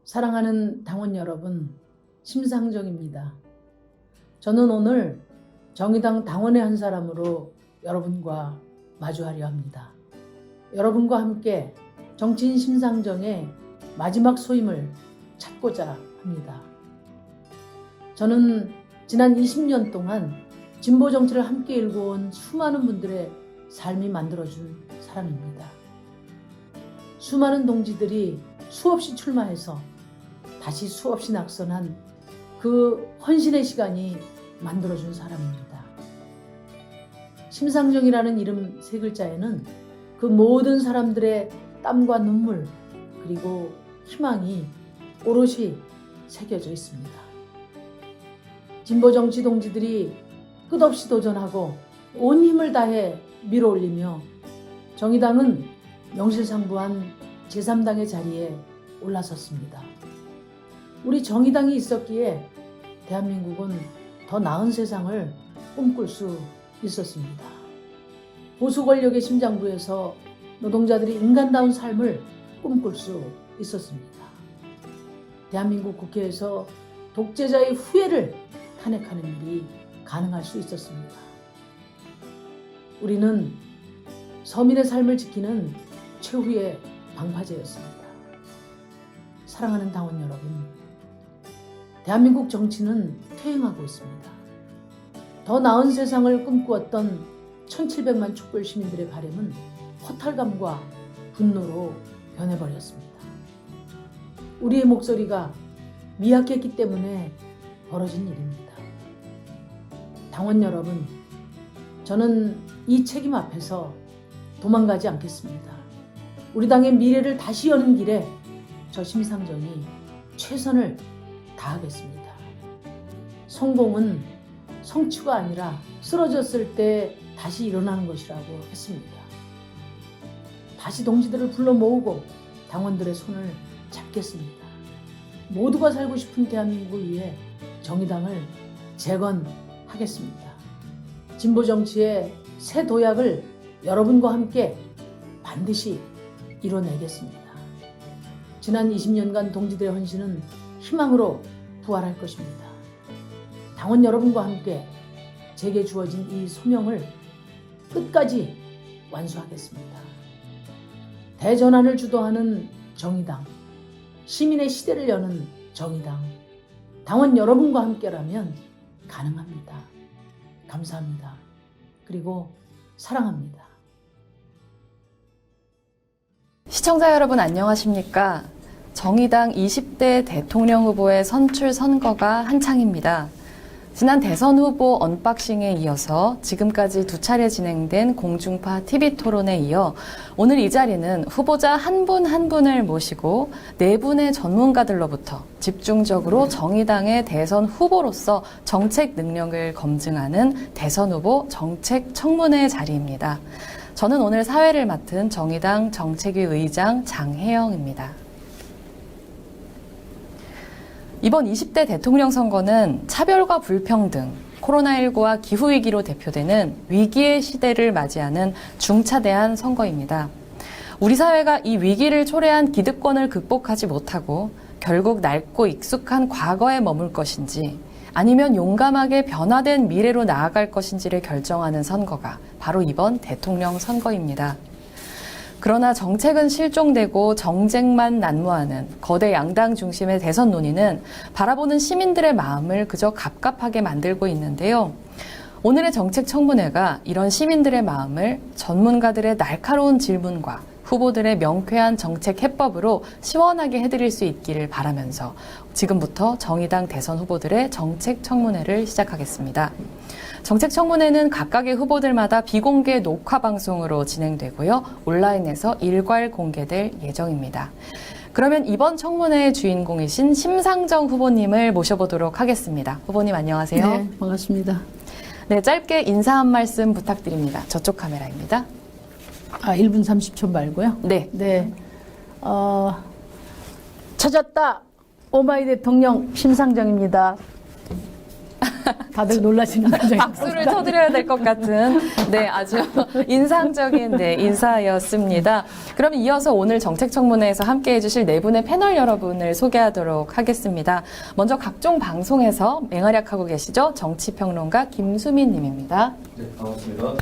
사랑하는 당원 여러분, 심상정입니다. 저는 오늘 정의당 당원의 한 사람으로 여러분과 마주하려 합니다. 여러분과 함께 정치인 심상정의 마지막 소임을 찾고자 합니다. 저는 지난 20년 동안 진보 정치를 함께 일궈온 수많은 분들의 삶이 만들어준 사람입니다. 수많은 동지들이 수없이 출마해서 다시 수없이 낙선한 그 헌신의 시간이 만들어준 사람입니다. 심상정이라는 이름 세 글자에는 그 모든 사람들의 땀과 눈물 그리고 희망이 오롯이 새겨져 있습니다. 진보 정치 동지들이 끝없이 도전하고 온 힘을 다해 밀어올리며 정의당은 명실상부한 제3당의 자리에 올라섰습니다. 우리 정의당이 있었기에 대한민국은 더 나은 세상을 꿈꿀 수 있었습니다. 보수 권력의 심장부에서 노동자들이 인간다운 삶을 꿈꿀 수 있었습니다. 대한민국 국회에서 독재자의 후예를 탄핵하는 일이 가능할 수 있었습니다. 우리는 서민의 삶을 지키는 최후의 방파제였습니다. 사랑하는 당원 여러분, 대한민국 정치는 퇴행하고 있습니다. 더 나은 세상을 꿈꾸었던 1700만 촛불 시민들의 바람은 허탈감과 분노로 변해버렸습니다. 우리의 목소리가 미약했기 때문에 벌어진 일입니다. 당원 여러분, 저는 이 책임 앞에서 도망가지 않겠습니다. 우리 당의 미래를 다시 여는 길에 저 심상정이 최선을 다하겠습니다. 성공은 성취가 아니라 쓰러졌을 때 다시 일어나는 것이라고 했습니다. 다시 동지들을 불러 모으고 당원들의 손을 잡겠습니다. 모두가 살고 싶은 대한민국을 위해 정의당을 재건하겠습니다. 진보 정치의 새 도약을 여러분과 함께 반드시 이뤄내겠습니다. 지난 20년간 동지들의 헌신은 희망으로 부활할 것입니다. 당원 여러분과 함께 제게 주어진 이 소명을 끝까지 완수하겠습니다. 대전환을 주도하는 정의당, 시민의 시대를 여는 정의당, 당원 여러분과 함께라면 가능합니다. 감사합니다. 그리고 사랑합니다. 시청자 여러분 안녕하십니까? 정의당 20대 대통령 후보의 선출 선거가 한창입니다. 지난 대선 후보 언박싱에 이어서 지금까지 두 차례 진행된 공중파 TV 토론에 이어 오늘 이 자리는 후보자 한 분 한 분을 모시고 네 분의 전문가들로부터 집중적으로 정의당의 대선 후보로서 정책 능력을 검증하는 대선 후보 정책 청문회 자리입니다. 저는 오늘 사회를 맡은 정의당 정책위 의장 장혜영입니다. 이번 20대 대통령 선거는 차별과 불평등, 코로나19와 기후위기로 대표되는 위기의 시대를 맞이하는 중차대한 선거입니다. 우리 사회가 이 위기를 초래한 기득권을 극복하지 못하고 결국 낡고 익숙한 과거에 머물 것인지 아니면 용감하게 변화된 미래로 나아갈 것인지를 결정하는 선거가 바로 이번 대통령 선거입니다. 그러나 정책은 실종되고 정쟁만 난무하는 거대 양당 중심의 대선 논의는 바라보는 시민들의 마음을 그저 갑갑하게 만들고 있는데요. 오늘의 정책 청문회가 이런 시민들의 마음을 전문가들의 날카로운 질문과 후보들의 명쾌한 정책 해법으로 시원하게 해드릴 수 있기를 바라면서 지금부터 정의당 대선 후보들의 정책 청문회를 시작하겠습니다. 정책 청문회는 각각의 후보들마다 비공개 녹화 방송으로 진행되고요. 온라인에서 일괄 공개될 예정입니다. 그러면 이번 청문회의 주인공이신 심상정 후보님을 모셔보도록 하겠습니다. 후보님 안녕하세요. 네, 반갑습니다. 네, 짧게 인사 한 말씀 부탁드립니다. 저쪽 카메라입니다. 1분 30초 말고요. 네. 네. 찾았다. 오마이 대통령 심상정입니다. 다들 놀라시는 표정이 박수를 쳐드려야 될 것 같은 네 아주 인상적인 네, 인사였습니다. 그럼 이어서 오늘 정책청문회에서 함께해 주실 네 분의 패널 여러분을 소개하도록 하겠습니다. 먼저 각종 방송에서 맹활약하고 계시죠. 정치평론가 김수민 님입니다. 네, 반갑습니다.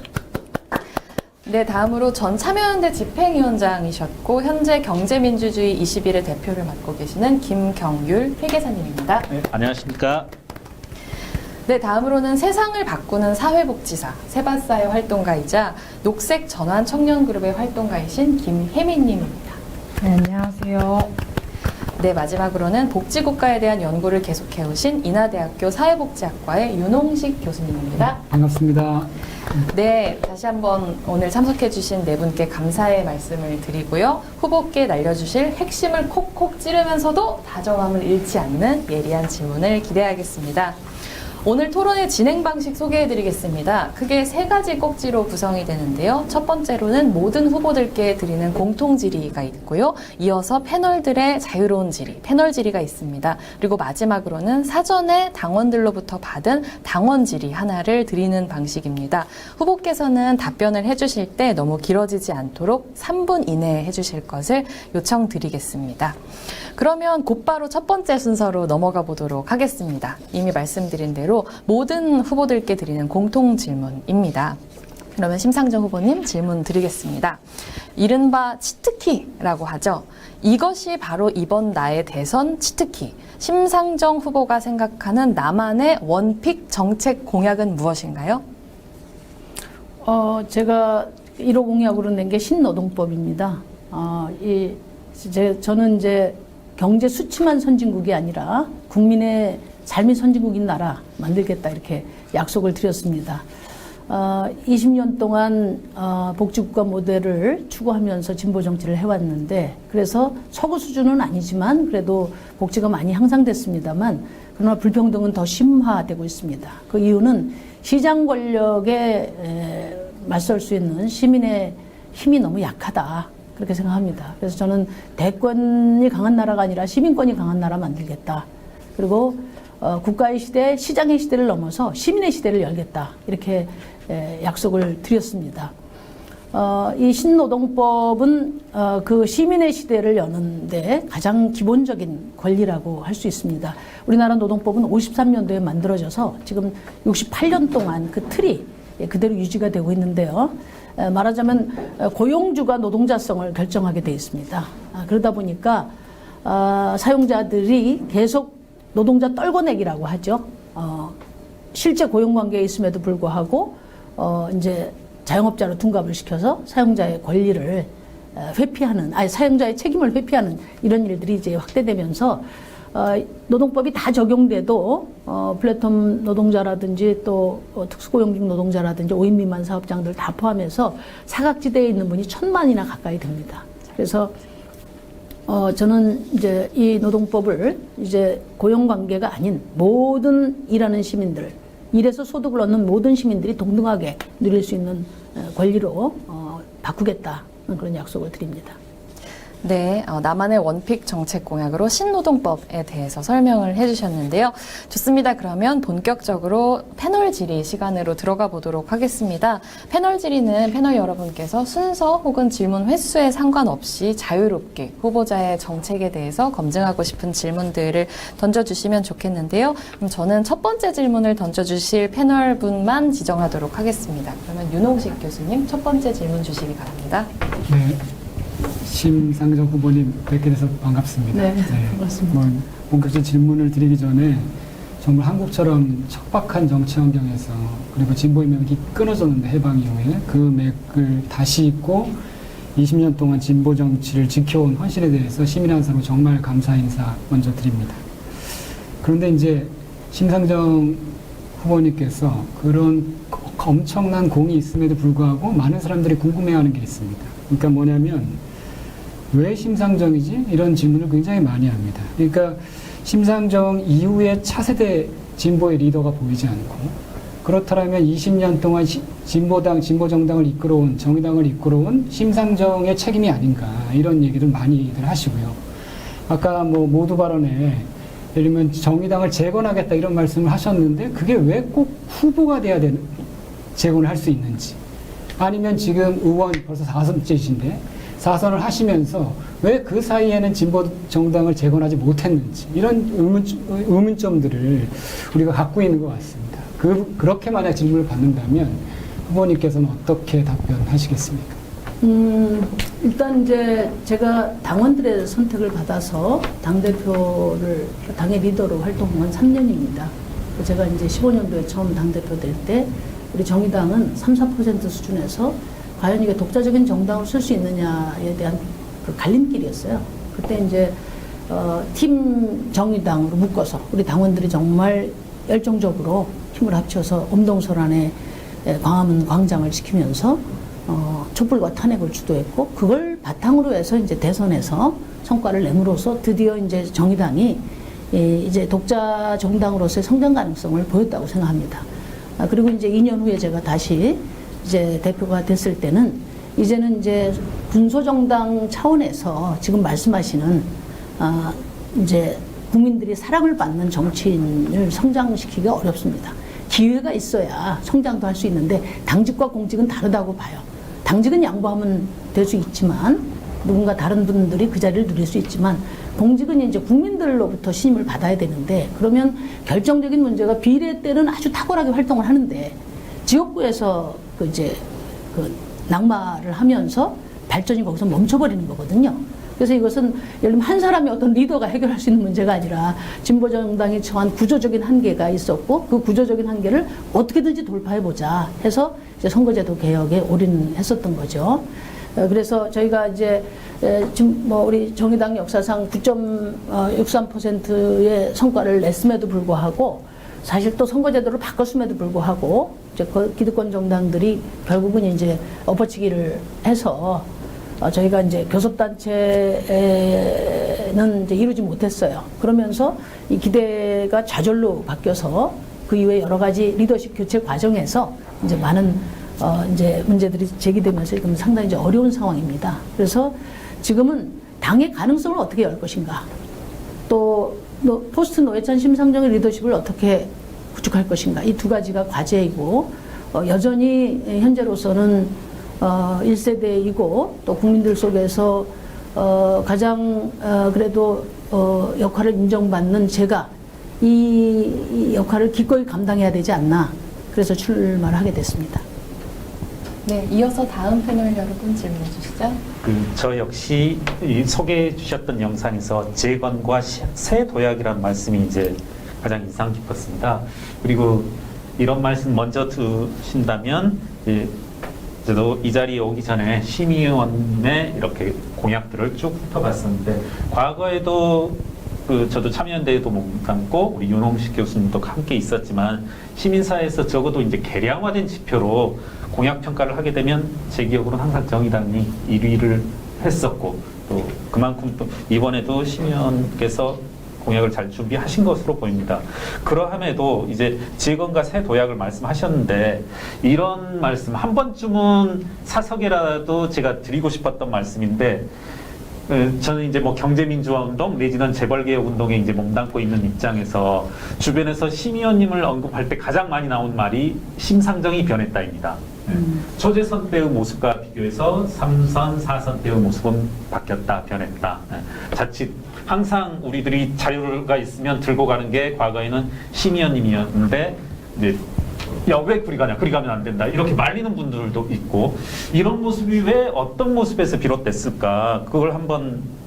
네, 다음으로 전 참여연대 집행위원장이셨고 현재 경제민주주의 21의 대표를 맡고 계시는 김경률 회계사님입니다. 네, 안녕하십니까. 네, 다음으로는 세상을 바꾸는 사회복지사, 세바사의 활동가이자 녹색 전환 청년그룹의 활동가이신 김혜민님입니다. 네, 안녕하세요. 네, 마지막으로는 복지국가에 대한 연구를 계속해오신 인하대학교 사회복지학과의 윤홍식 교수님입니다. 반갑습니다. 네, 다시 한번 오늘 참석해주신 네 분께 감사의 말씀을 드리고요. 후보께 날려주실 핵심을 콕콕 찌르면서도 다정함을 잃지 않는 예리한 질문을 기대하겠습니다. 오늘 토론의 진행 방식 소개해드리겠습니다. 크게 세 가지 꼭지로 구성이 되는데요. 첫 번째로는 모든 후보들께 드리는 공통 질의가 있고요. 이어서 패널들의 자유로운 질의, 패널 질의가 있습니다. 그리고 마지막으로는 사전에 당원들로부터 받은 당원 질의 하나를 드리는 방식입니다. 후보께서는 답변을 해주실 때 너무 길어지지 않도록 3분 이내에 해주실 것을 요청드리겠습니다. 그러면 곧바로 첫 번째 순서로 넘어가 보도록 하겠습니다. 이미 말씀드린 대로 모든 후보들께 드리는 공통 질문입니다. 그러면 심상정 후보님 질문 드리겠습니다. 이른바 치트키라고 하죠. 이것이 바로 이번 나의 대선 치트키. 심상정 후보가 생각하는 나만의 원픽 정책 공약은 무엇인가요? 제가 1호 공약으로 낸 게 신노동법입니다. 저는 이제 경제 수치만 선진국이 아니라 국민의 삶이 선진국인 나라 만들겠다 이렇게 약속을 드렸습니다. 20년 동안 복지국가 모델을 추구하면서 진보 정치를 해왔는데 그래서 서구 수준은 아니지만 그래도 복지가 많이 향상됐습니다만 그러나 불평등은 더 심화되고 있습니다. 그 이유는 시장 권력에 맞설 수 있는 시민의 힘이 너무 약하다. 그렇게 생각합니다. 그래서 저는 대권이 강한 나라가 아니라 시민권이 강한 나라 만들겠다. 그리고 국가의 시대, 시장의 시대를 넘어서 시민의 시대를 열겠다. 이렇게 약속을 드렸습니다. 이 신노동법은 그 시민의 시대를 여는데 가장 기본적인 권리라고 할 수 있습니다. 우리나라 노동법은 53년도에 만들어져서 지금 68년 동안 그 틀이 그대로 유지가 되고 있는데요. 말하자면 고용주가 노동자성을 결정하게 돼 있습니다. 그러다 보니까 사용자들이 계속 노동자 떨궈내기라고 하죠. 실제 고용관계에 있음에도 불구하고 이제 자영업자로 둔갑을 시켜서 사용자의 권리를 회피하는, 사용자의 책임을 회피하는 이런 일들이 이제 확대되면서 노동법이 다 적용돼도 플랫폼 노동자라든지 또 특수고용직 노동자라든지 5인 미만 사업장들 다 포함해서 사각지대에 있는 분이 1,000만이나 가까이 됩니다. 그래서 저는 이제 이 노동법을 이제 고용관계가 아닌 모든 일하는 시민들, 일에서 소득을 얻는 모든 시민들이 동등하게 누릴 수 있는 권리로 바꾸겠다 그런 약속을 드립니다. 네, 나만의 원픽 정책 공약으로 신노동법에 대해서 설명을 해주셨는데요. 좋습니다. 그러면 본격적으로 패널 질의 시간으로 들어가 보도록 하겠습니다. 패널 질의는 패널 여러분께서 순서 혹은 질문 횟수에 상관없이 자유롭게 후보자의 정책에 대해서 검증하고 싶은 질문들을 던져주시면 좋겠는데요. 그럼 저는 첫 번째 질문을 던져주실 패널분만 지정하도록 하겠습니다. 그러면 윤홍식 교수님 첫 번째 질문 주시기 바랍니다. 네, 심상정 후보님 뵙게 돼서 반갑습니다. 네, 반갑습니다. 본격적인 질문을 드리기 전에 정말 한국처럼 척박한 정치 환경에서 그리고 진보의 맥이 끊어졌는데 해방 이후에 그 맥을 다시 잇고 20년 동안 진보 정치를 지켜온 헌신에 대해서 시민 한 사람으로 정말 감사 인사 먼저 드립니다. 그런데 이제 심상정 후보님께서 그런 엄청난 공이 있음에도 불구하고 많은 사람들이 궁금해하는 게 있습니다. 그러니까 뭐냐면 왜 심상정이지? 이런 질문을 굉장히 많이 합니다. 그러니까 심상정 이후에 차세대 진보의 리더가 보이지 않고, 그렇다면 20년 동안 진보당, 진보정당을 이끌어온, 정의당을 이끌어온 심상정의 책임이 아닌가, 이런 얘기를 많이들 하시고요. 아까 뭐 모두 발언에 예를 들면 정의당을 재건하겠다 이런 말씀을 하셨는데, 그게 왜 꼭 후보가 돼야 되는, 재건을 할 수 있는지, 아니면 지금 의원 벌써 4선째이신데 4선을 하시면서 왜 그 사이에는 진보 정당을 재건하지 못했는지, 이런 의문점들을 우리가 갖고 있는 것 같습니다. 그렇게 만약 질문을 받는다면 후보님께서는 어떻게 답변하시겠습니까? 일단 이제 제가 당원들의 선택을 받아서 당대표를, 당의 리더로 활동한 건 3년입니다. 제가 이제 15년도에 처음 당대표 될 때 우리 정의당은 3~4% 수준에서 과연 이게 독자적인 정당으로 쓸 수 있느냐에 대한 그 갈림길이었어요. 그때 이제 팀 정의당으로 묶어서 우리 당원들이 정말 열정적으로 힘을 합쳐서 엄동설안에 광화문 광장을 지키면서 촛불과 탄핵을 주도했고, 그걸 바탕으로 해서 이제 대선에서 성과를 내므로써 드디어 이제 정의당이 이제 독자 정당으로서의 성장 가능성을 보였다고 생각합니다. 그리고 이제 2년 후에 제가 다시 이제 대표가 됐을 때는 이제는 이제 군소정당 차원에서 지금 말씀하시는 이제 국민들이 사랑을 받는 정치인을 성장시키기가 어렵습니다. 기회가 있어야 성장도 할 수 있는데 당직과 공직은 다르다고 봐요. 당직은 양보하면 될 수 있지만, 누군가 다른 분들이 그 자리를 누릴 수 있지만, 공직은 이제 국민들로부터 신임을 받아야 되는데, 그러면 결정적인 문제가 비례 때는 아주 탁월하게 활동을 하는데 지역구에서 이제 낙마를 하면서 발전이 거기서 멈춰버리는 거거든요. 그래서 이것은 예를 들면 한 사람이 어떤 리더가 해결할 수 있는 문제가 아니라 진보정당이 처한 구조적인 한계가 있었고, 그 구조적인 한계를 어떻게든지 돌파해보자 해서 이제 선거제도 개혁에 올인했었던 거죠. 그래서 저희가 이제 지금 뭐 우리 정의당 역사상 9.63%의 성과를 냈음에도 불구하고, 사실 또 선거제도를 바꿨음에도 불구하고 이제 기득권 정당들이 결국은 이제 엎어치기를 해서 저희가 이제 교섭단체는 이제 이루지 못했어요. 그러면서 이 기대가 좌절로 바뀌어서 그 이후에 여러 가지 리더십 교체 과정에서 이제 많은 이제 문제들이 제기되면서 지금 상당히 이제 어려운 상황입니다. 그래서 지금은 당의 가능성을 어떻게 열 것인가, 또 포스트 노회찬 심상정의 리더십을 어떻게 구축할 것인가, 이 두 가지가 과제이고, 여전히 현재로서는 1세대이고 또 국민들 속에서 가장 그래도 역할을 인정받는 제가 이 역할을 기꺼이 감당해야 되지 않나, 그래서 출마를 하게 됐습니다. 네, 이어서 다음 패널 여러분 질문해 주시죠. 저 역시 이 소개해 주셨던 영상에서 재건과 새 도약이라는 말씀이 이제 가장 인상 깊었습니다. 그리고 이런 말씀 먼저 두신다면, 저도 이 자리에 오기 전에 심의위원의 이렇게 공약들을 쭉 훑어봤었는데, 과거에도 저도 참여연대에도 몸담고 우리 윤홍식 교수님도 함께 있었지만, 시민사회에서 적어도 이제 계량화된 지표로 공약 평가를 하게 되면 제 기억으로는 항상 정의당이 1위를 했었고, 또 그만큼 또 이번에도 심의위원께서 공약을 잘 준비하신 것으로 보입니다. 그러함에도 이제 재건과 새 도약을 말씀하셨는데, 이런 말씀 한 번쯤은 사석이라도 제가 드리고 싶었던 말씀인데, 저는 이제 뭐 경제민주화 운동 내지는 재벌개혁 운동에 이제 몸담고 있는 입장에서 주변에서 심의원님을 언급할 때 가장 많이 나온 말이 심상정이 변했다입니다. 초재선 때의 모습과 비교해서 3선, 4선 때의 모습은 바뀌었다, 변했다. 자칫 항상 우리들이 자료가 있으면 들고 가는 게 과거에는 심의원님이었는데, 이제 왜 그리 가냐, 그리 가면 안 된다, 이렇게 말리는 분들도 있고, 이런 모습이 왜 어떤 모습에서 비롯됐을까, 그걸 한번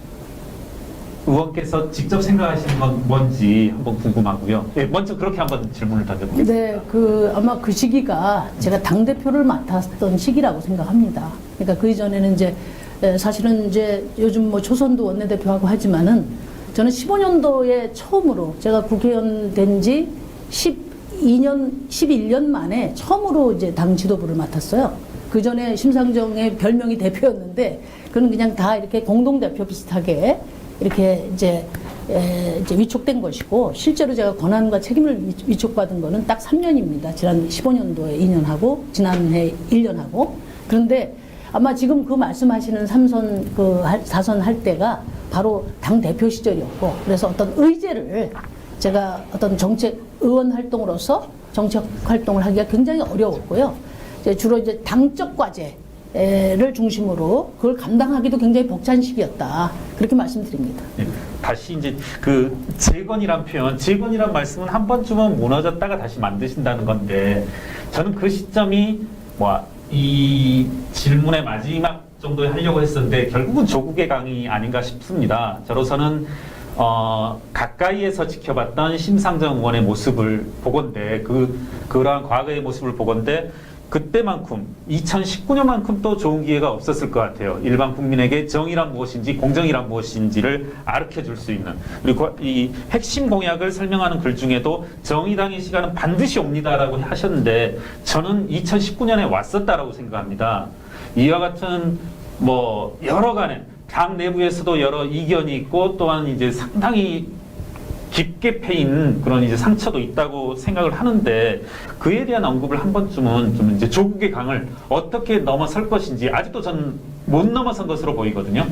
의원께서 직접 생각하시는 건 뭔지 한번 궁금하고요. 네, 먼저 그렇게 한번 질문을 던져보겠습니다. 네, 아마 그 시기가 제가 당대표를 맡았던 시기라고 생각합니다. 그러니까 그 이전에는 이제 사실은 이제 요즘 뭐 초선도 원내대표하고 하지만은 저는 15년도에 처음으로 제가 국회의원 된 지 11년 만에 처음으로 이제 당 지도부를 맡았어요. 그 전에 심상정의 별명이 대표였는데 그는 그냥 다 이렇게 공동대표 비슷하게 이렇게 이제 위촉된 것이고, 실제로 제가 권한과 책임을 위촉받은 거는 딱 3년입니다. 지난 15년도에 2년하고 지난해 1년하고. 그런데 아마 지금 그 말씀하시는 4선 할 때가 바로 당 대표 시절이었고, 그래서 어떤 의제를 제가 어떤 정책 의원 활동으로서 정책 활동을 하기가 굉장히 어려웠고요. 주로 이제 당적 과제를 중심으로 그걸 감당하기도 굉장히 벅찬 시기였다, 그렇게 말씀드립니다. 네, 다시 이제 그 재건이란 표현, 재건이란 말씀은 한 번쯤은 무너졌다가 다시 만드신다는 건데, 저는 그 시점이 이 질문의 마지막 정도에 하려고 했었는데 결국은 조국의 강이 아닌가 싶습니다. 저로서는 가까이에서 지켜봤던 심상정 의원의 모습을 보건대, 그러한 과거의 모습을 보건대, 그때만큼 2019년만큼 또 좋은 기회가 없었을 것 같아요. 일반 국민에게 정의란 무엇인지 공정이란 무엇인지를 아르켜줄 수 있는, 그리고 이 핵심 공약을 설명하는 글 중에도 정의당의 시간은 반드시 옵니다라고 하셨는데 저는 2019년에 왔었다라고 생각합니다. 이와 같은 뭐 여러 간에 당 내부에서도 여러 이견이 있고 또한 이제 상당히 깊게 패인 그런 이제 상처도 있다고 생각을 하는데, 그에 대한 언급을 한 번쯤은 좀 이제 조국의 강을 어떻게 넘어설 것인지 아직도 전 못 넘어선 것으로 보이거든요.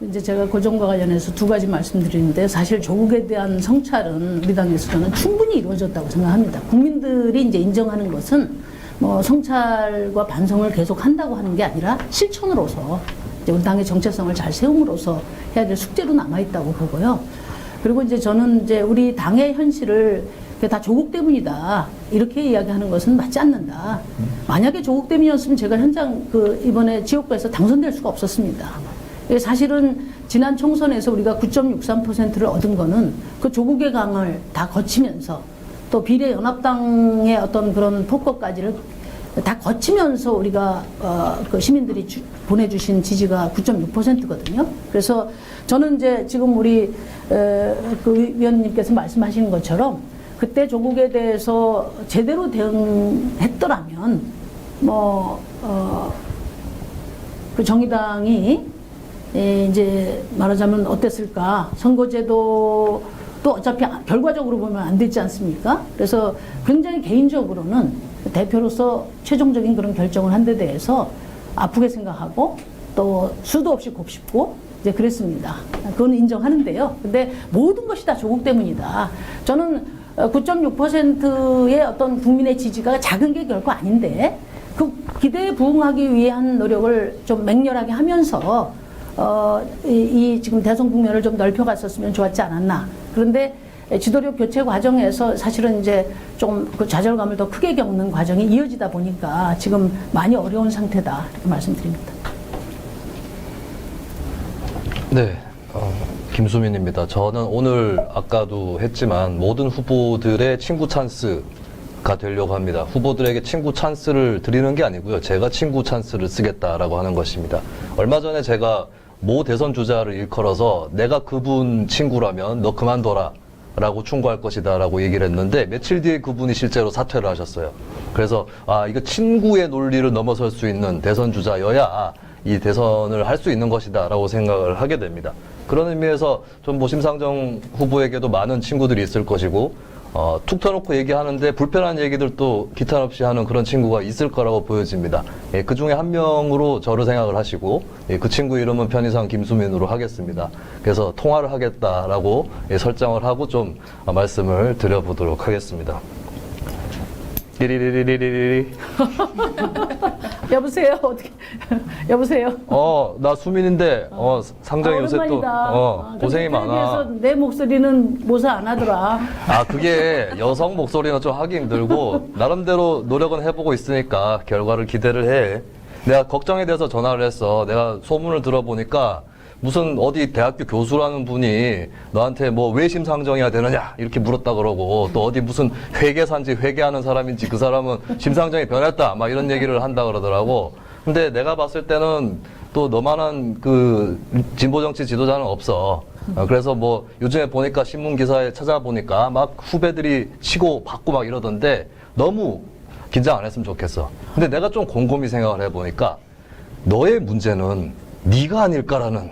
이제 제가 고정과 관련해서 두 가지 말씀드리는데, 사실 조국에 대한 성찰은 우리 당에서 저는 충분히 이루어졌다고 생각합니다. 국민들이 이제 인정하는 것은 뭐 성찰과 반성을 계속 한다고 하는 게 아니라 실천으로서 이제 우리 당의 정체성을 잘 세움으로써 해야 될 숙제로 남아 있다고 보고요. 그리고 이제 저는 이제 우리 당의 현실을 다 조국 때문이다 이렇게 이야기하는 것은 맞지 않는다. 만약에 조국 때문이었으면 제가 현장 이번에 지역구에서 당선될 수가 없었습니다. 사실은 지난 총선에서 우리가 9.63%를 얻은 거는 그 조국의 강을 다 거치면서 또 비례연합당의 어떤 그런 폭거까지를 다 거치면서 우리가 그 시민들이 보내주신 지지가 9.6%거든요. 그래서 저는 이제 지금 우리 그 위원님께서 말씀하시는 것처럼 그때 조국에 대해서 제대로 대응했더라면 그 정의당이 이제 말하자면 어땠을까? 선거제도 또 어차피 결과적으로 보면 안 되지 않습니까? 그래서 굉장히 개인적으로는 대표로서 최종적인 그런 결정을 한 데 대해서 아프게 생각하고 또 수도 없이 곱씹고 이제 그랬습니다. 그건 인정하는데요. 근데 모든 것이 다 조국 때문이다. 저는 9.6%의 어떤 국민의 지지가 작은 게 결코 아닌데 그 기대에 부응하기 위한 노력을 좀 맹렬하게 하면서 이 지금 대선 국면을 좀 넓혀갔었으면 좋았지 않았나. 그런데 지도력 교체 과정에서 사실은 이제 좀 그 좌절감을 더 크게 겪는 과정이 이어지다 보니까 지금 많이 어려운 상태다 이렇게 말씀드립니다. 네, 김수민입니다. 저는 오늘 아까도 했지만 모든 후보들의 친구 찬스가 되려고 합니다. 후보들에게 친구 찬스를 드리는 게 아니고요. 제가 친구 찬스를 쓰겠다라고 하는 것입니다. 얼마 전에 제가 모 대선 주자를 일컬어서 내가 그분 친구라면 너 그만둬라 라고 충고할 것이다 라고 얘기를 했는데 며칠 뒤에 그분이 실제로 사퇴를 하셨어요. 그래서 이거 친구의 논리를 넘어설 수 있는 대선 주자여야 이 대선을 할 수 있는 것이다 라고 생각을 하게 됩니다. 그런 의미에서 좀 심상정 후보에게도 많은 친구들이 있을 것이고 툭 터놓고 얘기하는데 불편한 얘기들도 기탄 없이 하는 그런 친구가 있을 거라고 보여집니다. 그 중에 한 명으로 저를 생각을 하시고 그 친구 이름은 편의상 김수민으로 하겠습니다. 그래서 통화를 하겠다라고 설정을 하고 좀 말씀을 드려보도록 하겠습니다. 리리리리리리리. 여보세요? 어떻게? 여보세요? 나 수민인데, 상정이 요새 또, 고생이 많아. 그래서 내 목소리는 모사 안 하더라. 그게 여성 목소리는 좀 하기 힘들고, 나름대로 노력은 해보고 있으니까 결과를 기대를 해. 내가 걱정에 대해서 전화를 했어. 내가 소문을 들어보니까, 무슨 어디 대학교 교수라는 분이 너한테 뭐 왜 심상정이야 되느냐 이렇게 물었다 그러고 또 어디 무슨 회계사인지 회계하는 사람인지 그 사람은 심상정이 변했다 막 이런 얘기를 한다 그러더라고. 근데 내가 봤을 때는 또 너만한 그 진보 정치 지도자는 없어. 그래서 뭐 요즘에 보니까 신문 기사에 찾아보니까 막 후배들이 치고 받고 막 이러던데 너무 긴장 안 했으면 좋겠어. 근데 내가 좀 곰곰이 생각을 해보니까 너의 문제는 네가 아닐까라는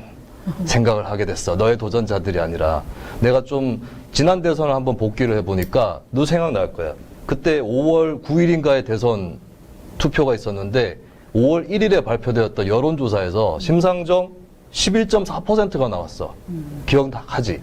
생각을 하게 됐어. 너의 도전자들이 아니라. 내가 좀 지난 대선을 한번 복귀를 해보니까 너 생각날 거야. 그때 5월 9일인가에 대선 투표가 있었는데 5월 1일에 발표되었던 여론조사에서 심상정 11.4%가 나왔어. 기억하지?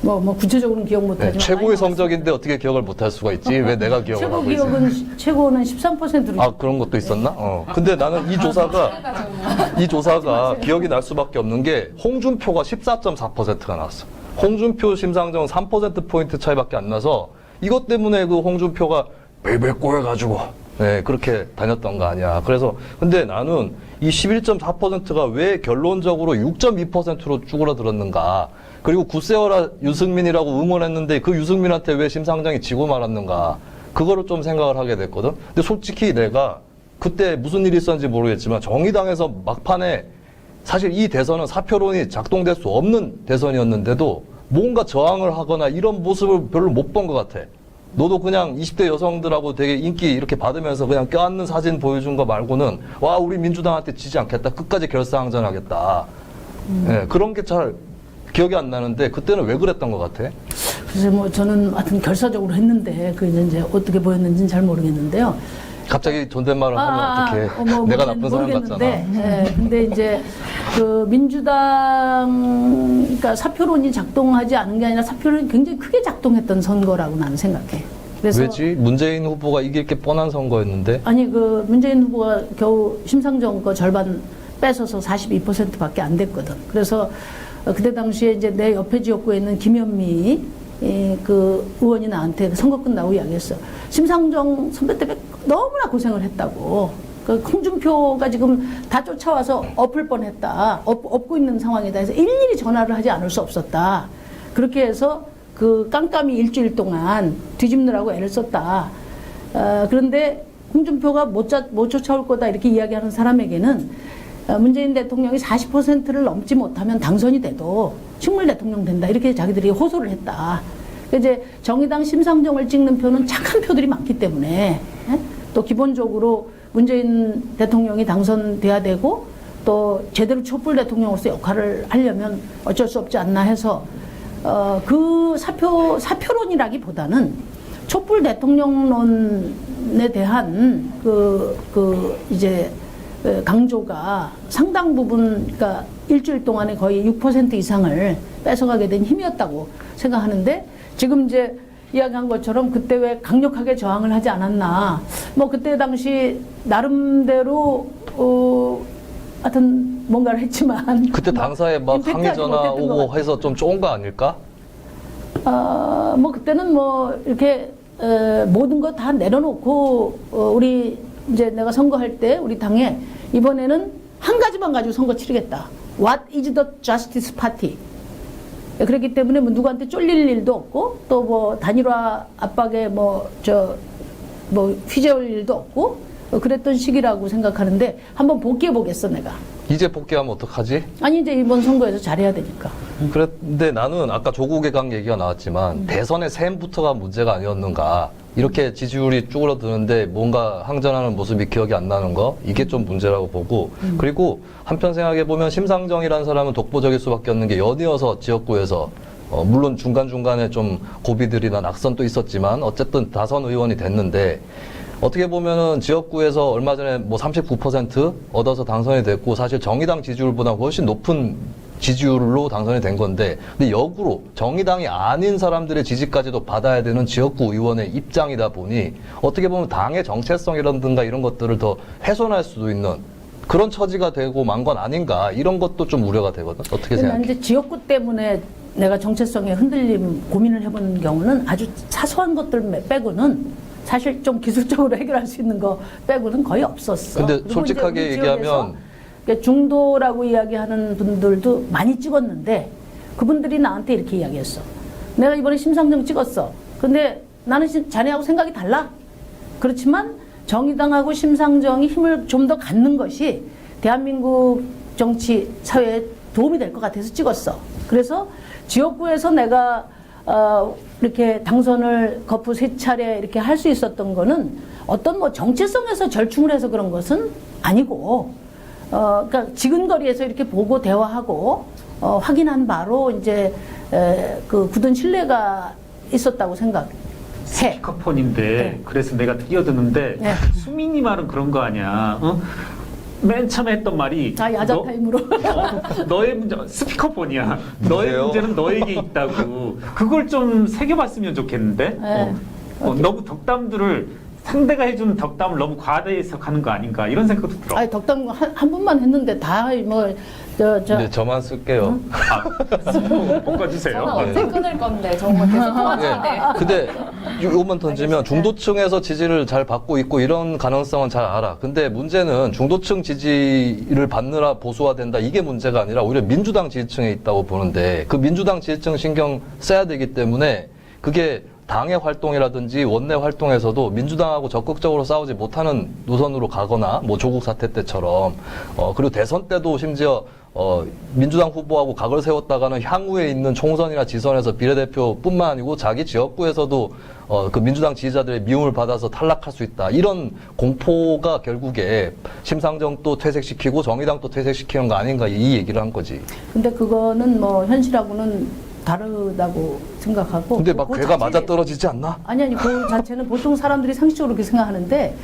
뭐 구체적으로는 기억 못하지만 최고의 성적인데 어떻게 기억을 못할 수가 있지? 왜 내가 기억을 최고 하고 있어? 기억은 최고는 13%로. 아, 그런 것도 있었나? 근데 나는 이 조사가 기억이 날 수밖에 없는 게 홍준표가 14.4%가 나왔어. 홍준표, 심상정 3%포인트 차이밖에 안 나서 이것 때문에 그 홍준표가 벨벨 꼬여가지고 네, 그렇게 다녔던 거 아니야. 그래서 근데 나는 이 11.4%가 왜 결론적으로 6.2%로 쭈그러들었는가. 그리고 굳세어라 유승민이라고 응원했는데 그 유승민한테 왜 심상정이 지고 말았는가. 그거를 좀 생각을 하게 됐거든. 근데 솔직히 내가 그때 무슨 일이 있었는지 모르겠지만 정의당에서 막판에 사실 이 대선은 사표론이 작동될 수 없는 대선이었는데도 뭔가 저항을 하거나 이런 모습을 별로 못 본 것 같아. 너도 그냥 20대 여성들하고 되게 인기 이렇게 받으면서 그냥 껴안는 사진 보여준 거 말고는 와, 우리 민주당한테 지지 않겠다. 끝까지 결사항전하겠다. 네, 그런 게 잘 기억이 안 나는데 그때는 왜 그랬던 것 같아? 그래서 뭐 저는 하여튼 결사적으로 했는데 그 이제 어떻게 보였는지는 잘 모르겠는데요. 갑자기 존댓말을 하면 어떡해. 뭐 내가 나쁜 사람 같잖아. 예, 근데 이제 그 민주당, 그러니까 사표론이 작동하지 않은 게 아니라 사표론이 굉장히 크게 작동했던 선거라고 나는 생각해. 그래서 왜지? 문재인 후보가 이길 게 뻔한 선거였는데? 아니 그 문재인 후보가 겨우 심상정 거 절반 뺏어서 42%밖에 안 됐거든. 그래서 그때 당시에 이제 내 옆에 지역구에 있는 김현미 그 의원이 나한테 선거 끝나고 이야기했어. 심상정 선배 때문에 너무나 고생을 했다고. 그 홍준표가 지금 다 쫓아와서 엎을 뻔했다. 엎고 있는 상황이다 해서 일일이 전화를 하지 않을 수 없었다. 그렇게 해서 그 깜깜이 일주일 동안 뒤집느라고 애를 썼다. 그런데 홍준표가 못 쫓아올 거다 이렇게 이야기하는 사람에게는 문재인 대통령이 40%를 넘지 못하면 당선이 돼도 식물 대통령 된다 이렇게 자기들이 호소를 했다. 이제 정의당 심상정을 찍는 표는 착한 표들이 많기 때문에 또 기본적으로 문재인 대통령이 당선돼야 되고 또 제대로 촛불 대통령으로서 역할을 하려면 어쩔 수 없지 않나 해서 그 사표론이라기보다는 촛불 대통령론에 대한 이제 강조가 상당 부분, 그러니까 일주일 동안에 거의 6% 이상을 뺏어가게 된 힘이었다고 생각하는데 지금 이제 이야기한 것처럼 그때 왜 강력하게 저항을 하지 않았나. 뭐 그때 당시 나름대로 하여튼 뭔가를 했지만 그때 당사에 막 항의 임팩트하지 전화 못했던 것 오고 같아요. 해서 좀 좋은 거 아닐까? 뭐 그때는 뭐 이렇게 모든 거 다 내려놓고 우리 이제 내가 선거할 때 우리 당에 이번에는 한 가지만 가지고 선거 치르겠다. What is the Justice Party? 그렇기 때문에 뭐 누구한테 쫄릴 일도 없고 또 뭐 단일화 압박에 뭐 휘저을 일도 없고 그랬던 시기라고 생각하는데 한번 복귀해 보겠어 내가. 이제 복귀하면 어떡하지? 아니 이제 이번 선거에서 잘해야 되니까. 그런데 나는 아까 조국의 강 얘기가 나왔지만 대선의 셈부터가 문제가 아니었는가. 이렇게 지지율이 쭈그러드는데 뭔가 항전하는 모습이 기억이 안 나는 거 이게 좀 문제라고 보고 그리고 한편 생각해 보면 심상정이라는 사람은 독보적일 수밖에 없는 게 연이어서 지역구에서 물론 중간중간에 좀 고비들이나 낙선도 있었지만 어쨌든 다선 의원이 됐는데 어떻게 보면은 지역구에서 얼마 전에 뭐 39% 얻어서 당선이 됐고 사실 정의당 지지율보다 훨씬 높은 지지율로 당선이 된 건데 근데 역으로 정의당이 아닌 사람들의 지지까지도 받아야 되는 지역구 의원의 입장이다 보니 어떻게 보면 당의 정체성이라든가 이런 것들을 더 훼손할 수도 있는 그런 처지가 되고 만 건 아닌가 이런 것도 좀 우려가 되거든. 어떻게 근데 생각해? 이제 지역구 때문에 내가 정체성에 흔들림 고민을 해본 경우는 아주 사소한 것들 빼고는 사실 좀 기술적으로 해결할 수 있는 거 빼고는 거의 없었어. 근데 그리고 솔직하게 이제 우리 지역에서 얘기하면 중도라고 이야기하는 분들도 많이 찍었는데 그분들이 나한테 이렇게 이야기했어. 내가 이번에 심상정 찍었어. 근데 나는 자네하고 생각이 달라. 그렇지만 정의당하고 심상정이 힘을 좀 더 갖는 것이 대한민국 정치 사회에 도움이 될 것 같아서 찍었어. 그래서 지역구에서 내가 이렇게 당선을 거푸 3차례 이렇게 할 수 있었던 거는 어떤 뭐 정체성에서 절충을 해서 그런 것은 아니고, 그러니까 지근거리에서 이렇게 보고 대화하고 확인한 바로 이제 그 굳은 신뢰가 있었다고 생각해. 스피커폰인데 네. 그래서 내가 뛰어드는데 네. 수민이 말은 그런 거 아니야. 어? 맨 처음에 했던 말이 야자 타임으로. 너의 문제 스피커폰이야. 너의 누구세요? 문제는 너에게 있다고. 그걸 좀 새겨봤으면 좋겠는데. 네. 너무 덕담들을 상대가 해주는 덕담을 너무 과대 해석하는 거 아닌가 이런 생각도 들어. 아니 덕담 한 번만 했는데 다 뭐 네, 저만 쓸게요. 볶아주세요. 저는 언제 끊을 건데 정말 계속 통화하는데. 근데 요것만 던지면 중도층에서 지지를 잘 받고 있고 이런 가능성은 잘 알아. 근데 문제는 중도층 지지를 받느라 보수화된다 이게 문제가 아니라 오히려 민주당 지지층에 있다고 보는데 그 민주당 지지층 신경 써야 되기 때문에 그게 당의 활동이라든지 원내 활동에서도 민주당하고 적극적으로 싸우지 못하는 노선으로 가거나 뭐 조국 사태 때처럼 그리고 대선 때도 심지어 민주당 후보하고 각을 세웠다가는 향후에 있는 총선이나 지선에서 비례대표뿐만 아니고 자기 지역구에서도 그 민주당 지지자들의 미움을 받아서 탈락할 수 있다. 이런 공포가 결국에 심상정 또 퇴색시키고 정의당 또 퇴색시키는 거 아닌가 이 얘기를 한 거지. 근데 그거는 뭐 현실하고는 다르다고 생각하고. 근데 막 그 괴가 자체- 맞아 떨어지지 않나? 아니 그 자체는 보통 사람들이 상식적으로 그렇게 생각하는데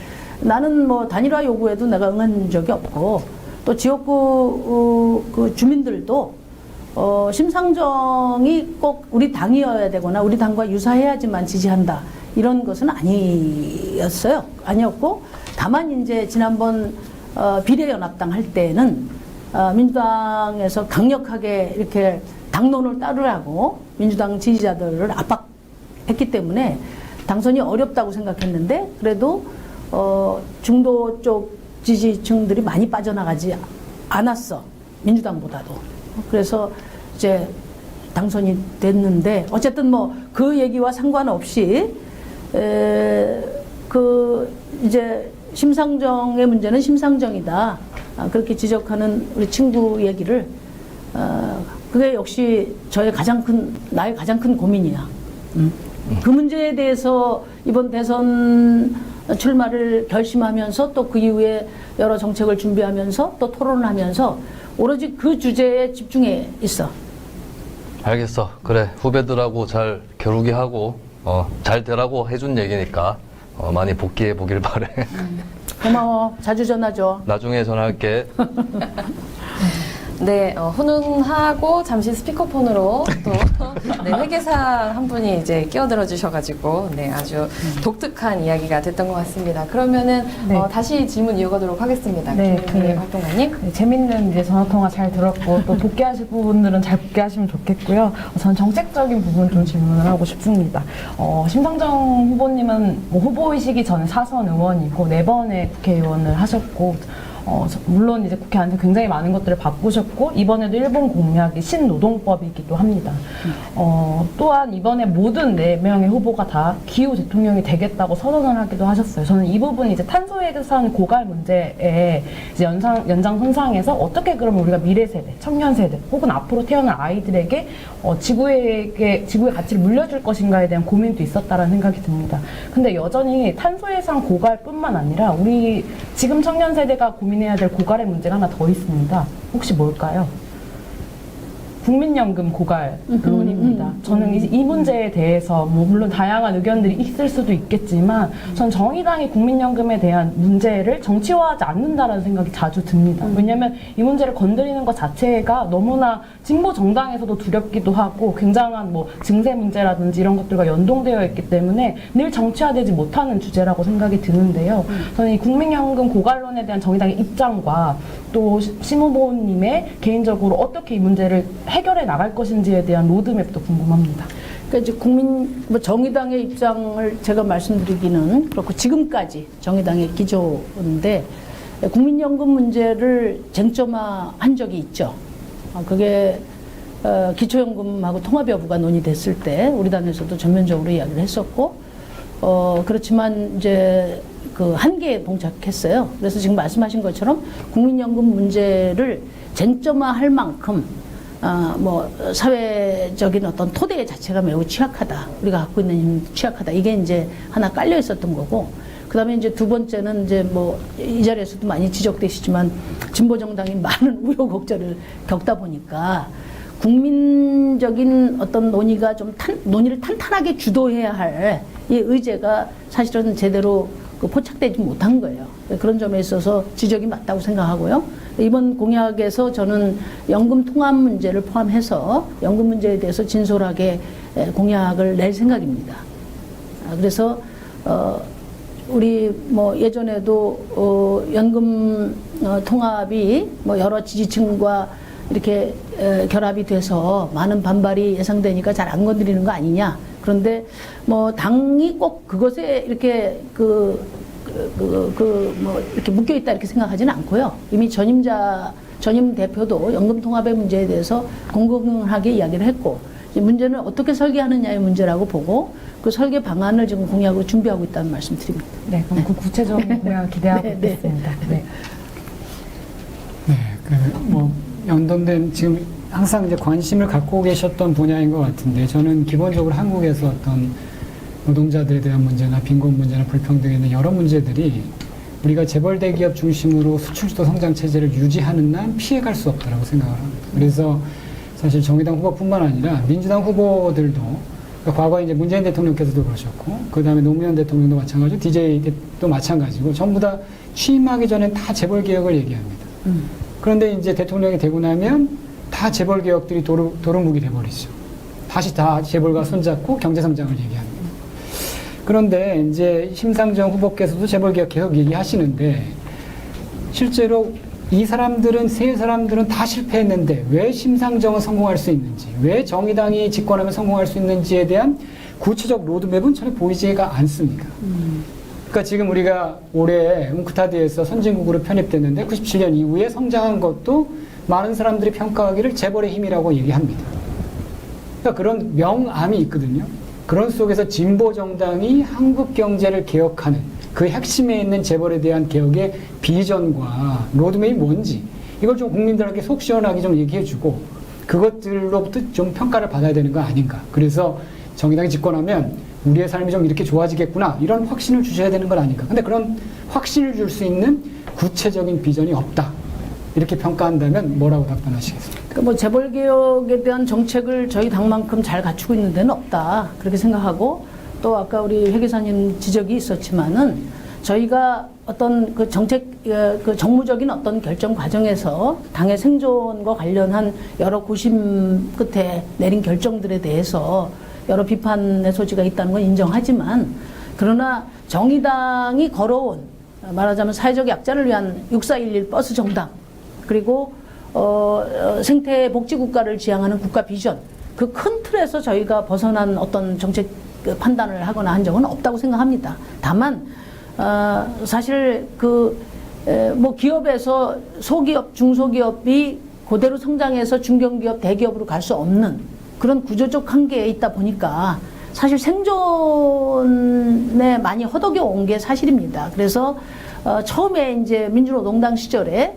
나는 뭐 단일화 요구에도 내가 응한 적이 없고 또 지역구 그 주민들도 심상정이 꼭 우리 당이어야 되거나 우리 당과 유사해야지만 지지한다 이런 것은 아니었고 다만 이제 지난번 비례연합당 할 때는 민주당에서 강력하게 이렇게 당론을 따르라고 민주당 지지자들을 압박했기 때문에 당선이 어렵다고 생각했는데 그래도 중도 쪽 지지층들이 많이 빠져나가지 않았어. 민주당보다도. 그래서 이제 당선이 됐는데 어쨌든 뭐 그 얘기와 상관없이 그 이제 심상정의 문제는 심상정이다. 그렇게 지적하는 우리 친구 얘기를 그게 역시 나의 가장 큰 고민이야. 그 문제에 대해서 이번 대선 출마를 결심하면서 또 그 이후에 여러 정책을 준비하면서 또 토론을 하면서 오로지 그 주제에 집중해 있어. 알겠어. 그래. 후배들하고 잘 겨루기 하고 잘 되라고 해준 얘기니까 많이 복귀해 보길 바래. 고마워. 자주 전화 줘. 나중에 전화할게. 네, 훈훈하고 잠시 스피커폰으로 또 네, 회계사 한 분이 이제 끼어들어 주셔가지고 네, 아주 독특한 이야기가 됐던 것 같습니다. 그러면은 네. 다시 질문 이어가도록 하겠습니다. 네, 김민희 활동가님. 네, 재밌는 이제 전화통화 잘 들었고 또 복귀하실 부분들은 잘 복귀하시면 좋겠고요. 전 정책적인 부분 좀 질문을 하고 싶습니다. 심상정 후보님은 뭐 후보이시기 전에 사선 의원이고 4번의 국회의원을 하셨고 물론 이제 국회 안에서 굉장히 많은 것들을 바꾸셨고 이번에도 일본 공약이 신노동법이기도 합니다. 또한 이번에 모든 4명의 후보가 다 기후 대통령이 되겠다고 선언을 하기도 하셨어요. 저는 이 부분이 이제 탄소회계산 고갈 문제에 이제 연장선상에서 어떻게 그러면 우리가 미래 세대, 청년 세대 혹은 앞으로 태어날 아이들에게 지구의 가치를 물려줄 것인가에 대한 고민도 있었다라는 생각이 듭니다. 근데 여전히 탄소회계산 고갈뿐만 아니라 우리 지금 청년 세대가 고민해야 될 고갈의 문제가 하나 더 있습니다. 혹시 뭘까요? 국민연금 고갈론입니다. 저는 이 문제에 대해서 뭐 물론 다양한 의견들이 있을 수도 있겠지만 전 정의당이 국민연금에 대한 문제를 정치화하지 않는다라는 생각이 자주 듭니다. 왜냐하면 이 문제를 건드리는 것 자체가 너무나 진보 정당에서도 두렵기도 하고 굉장한 뭐 증세 문제라든지 이런 것들과 연동되어 있기 때문에 늘 정치화되지 못하는 주제라고 생각이 드는데요. 저는 이 국민연금 고갈론에 대한 정의당의 입장과 또 심 후보님의 개인적으로 어떻게 이 문제를 해결해 나갈 것인지에 대한 로드맵도 궁금합니다. 그러니까 이제 정의당의 입장을 제가 말씀드리기는 그렇고 지금까지 정의당의 기조인데 국민연금 문제를 쟁점화한 적이 있죠. 그게 기초연금하고 통합 여부가 논의됐을 때 우리 당에서도 전면적으로 이야기를 했었고 그렇지만 이제 그 한계에 봉착했어요. 그래서 지금 말씀하신 것처럼 국민연금 문제를 쟁점화할 만큼 뭐 사회적인 어떤 토대 자체가 매우 취약하다. 우리가 갖고 있는 힘 취약하다. 이게 이제 하나 깔려 있었던 거고. 그다음에 이제 두 번째는 이제 뭐 이 자리에서도 많이 지적되시지만 진보 정당이 많은 우여곡절을 겪다 보니까 국민적인 어떤 논의가 좀 논의를 탄탄하게 주도해야 할 이 의제가 사실은 제대로 그 포착되지 못한 거예요. 그런 점에 있어서 지적이 맞다고 생각하고요. 이번 공약에서 저는 연금 통합 문제를 포함해서 연금 문제에 대해서 진솔하게 공약을 낼 생각입니다. 그래서 우리 뭐 예전에도 연금 통합이 뭐 여러 지지층과 이렇게 결합이 돼서 많은 반발이 예상되니까 잘 안 건드리는 거 아니냐. 그런데 뭐 당이 꼭 그것에 이렇게 뭐 이렇게 묶여 있다 이렇게 생각하지는 않고요. 이미 전임 대표도 연금 통합의 문제에 대해서 공공하게 이야기를 했고, 이제 문제는 어떻게 설계하느냐의 문제라고 보고 그 설계 방안을 지금 공약으로 준비하고 있다는 말씀 드립니다. 네, 그럼 그 구체적인 공약을 기대하고 있겠습니다. 네. 뭐 연동된 지금 항상 이제 관심을 갖고 계셨던 분야인 것 같은데, 저는 기본적으로 한국에서 어떤 노동자들에 대한 문제나 빈곤 문제나 불평등에 있는 여러 문제들이 우리가 재벌 대기업 중심으로 수출주도 성장 체제를 유지하는 한 피해갈 수 없다라고 생각을 합니다. 그래서 사실 정의당 후보뿐만 아니라 민주당 후보들도, 그러니까 과거에 이제 문재인 대통령께서도 그러셨고, 그 다음에 노무현 대통령도 마찬가지고, DJ도 마찬가지고, 전부 다 취임하기 전엔 다 재벌 개혁을 얘기합니다. 그런데 이제 대통령이 되고 나면 다 재벌 개혁들이 도루묵이 돼버리죠. 다시 다 재벌과 손잡고 경제 성장을 얘기합니다. 그런데 이제 심상정 후보께서도 재벌 개혁 계속 얘기하시는데, 실제로 이 사람들은 세 사람들은 다 실패했는데 왜 심상정은 성공할 수 있는지, 왜 정의당이 집권하면 성공할 수 있는지에 대한 구체적 로드맵은 전혀 보이지가 않습니다. 그러니까 지금 우리가 올해 웅크타드에서 선진국으로 편입됐는데 97년 이후에 성장한 것도 많은 사람들이 평가하기를 재벌의 힘이라고 얘기합니다. 그러니까 그런 명암이 있거든요. 그런 속에서 진보 정당이 한국 경제를 개혁하는 그 핵심에 있는 재벌에 대한 개혁의 비전과 로드맵이 뭔지, 이걸 좀 국민들에게 속 시원하게 좀 얘기해주고 그것들로부터 좀 평가를 받아야 되는 거 아닌가. 그래서 정의당이 집권하면 우리의 삶이 좀 이렇게 좋아지겠구나, 이런 확신을 주셔야 되는 건 아닌가. 근데 그런 확신을 줄 수 있는 구체적인 비전이 없다, 이렇게 평가한다면 뭐라고 답변하시겠습니까? 그러니까 뭐 재벌 개혁에 대한 정책을 저희 당만큼 잘 갖추고 있는 데는 없다, 그렇게 생각하고, 또 아까 우리 회 계사님 지적이 있었지만은 저희가 어떤 그 정책, 그 정무적인 어떤 결정 과정에서 당의 생존과 관련한 여러 고심 끝에 내린 결정들에 대해서 여러 비판의 소지가 있다는 건 인정하지만, 그러나 정의당이 걸어온 말하자면 사회적 약자를 위한 6411 버스 정당, 그리고 생태 복지 국가를 지향하는 국가 비전, 그 큰 틀에서 저희가 벗어난 어떤 정책 판단을 하거나 한 적은 없다고 생각합니다. 다만 사실 뭐 기업에서 소기업, 중소기업이 그대로 성장해서 중견기업, 대기업으로 갈 수 없는 그런 구조적 한계에 있다 보니까 사실 생존에 많이 허덕여 온 게 사실입니다. 그래서 처음에 이제 민주노동당 시절에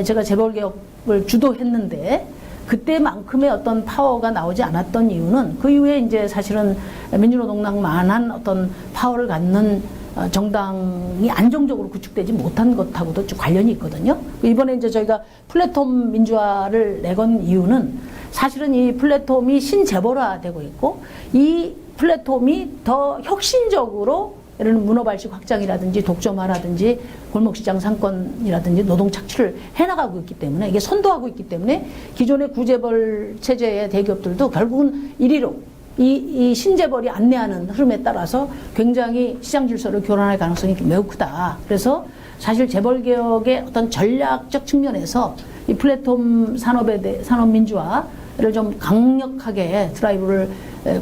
제가 재벌개혁을 주도했는데 그때만큼의 어떤 파워가 나오지 않았던 이유는, 그 이후에 이제 사실은 민주노동당만한 어떤 파워를 갖는 정당이 안정적으로 구축되지 못한 것하고도 좀 관련이 있거든요. 이번에 이제 저희가 플랫폼 민주화를 내건 이유는 사실은 이 플랫폼이 신재벌화되고 있고, 이 플랫폼이 더 혁신적으로 예를 들면 문어발식 확장이라든지 독점화라든지 골목시장 상권이라든지 노동 착취를 해나가고 있기 때문에, 이게 선도하고 있기 때문에 기존의 구재벌 체제의 대기업들도 결국은 이리로 이 신재벌이 안내하는 흐름에 따라서 굉장히 시장 질서를 교란할 가능성이 매우 크다. 그래서 사실 재벌 개혁의 어떤 전략적 측면에서 이 플랫폼 산업 민주화를 좀 강력하게 드라이브를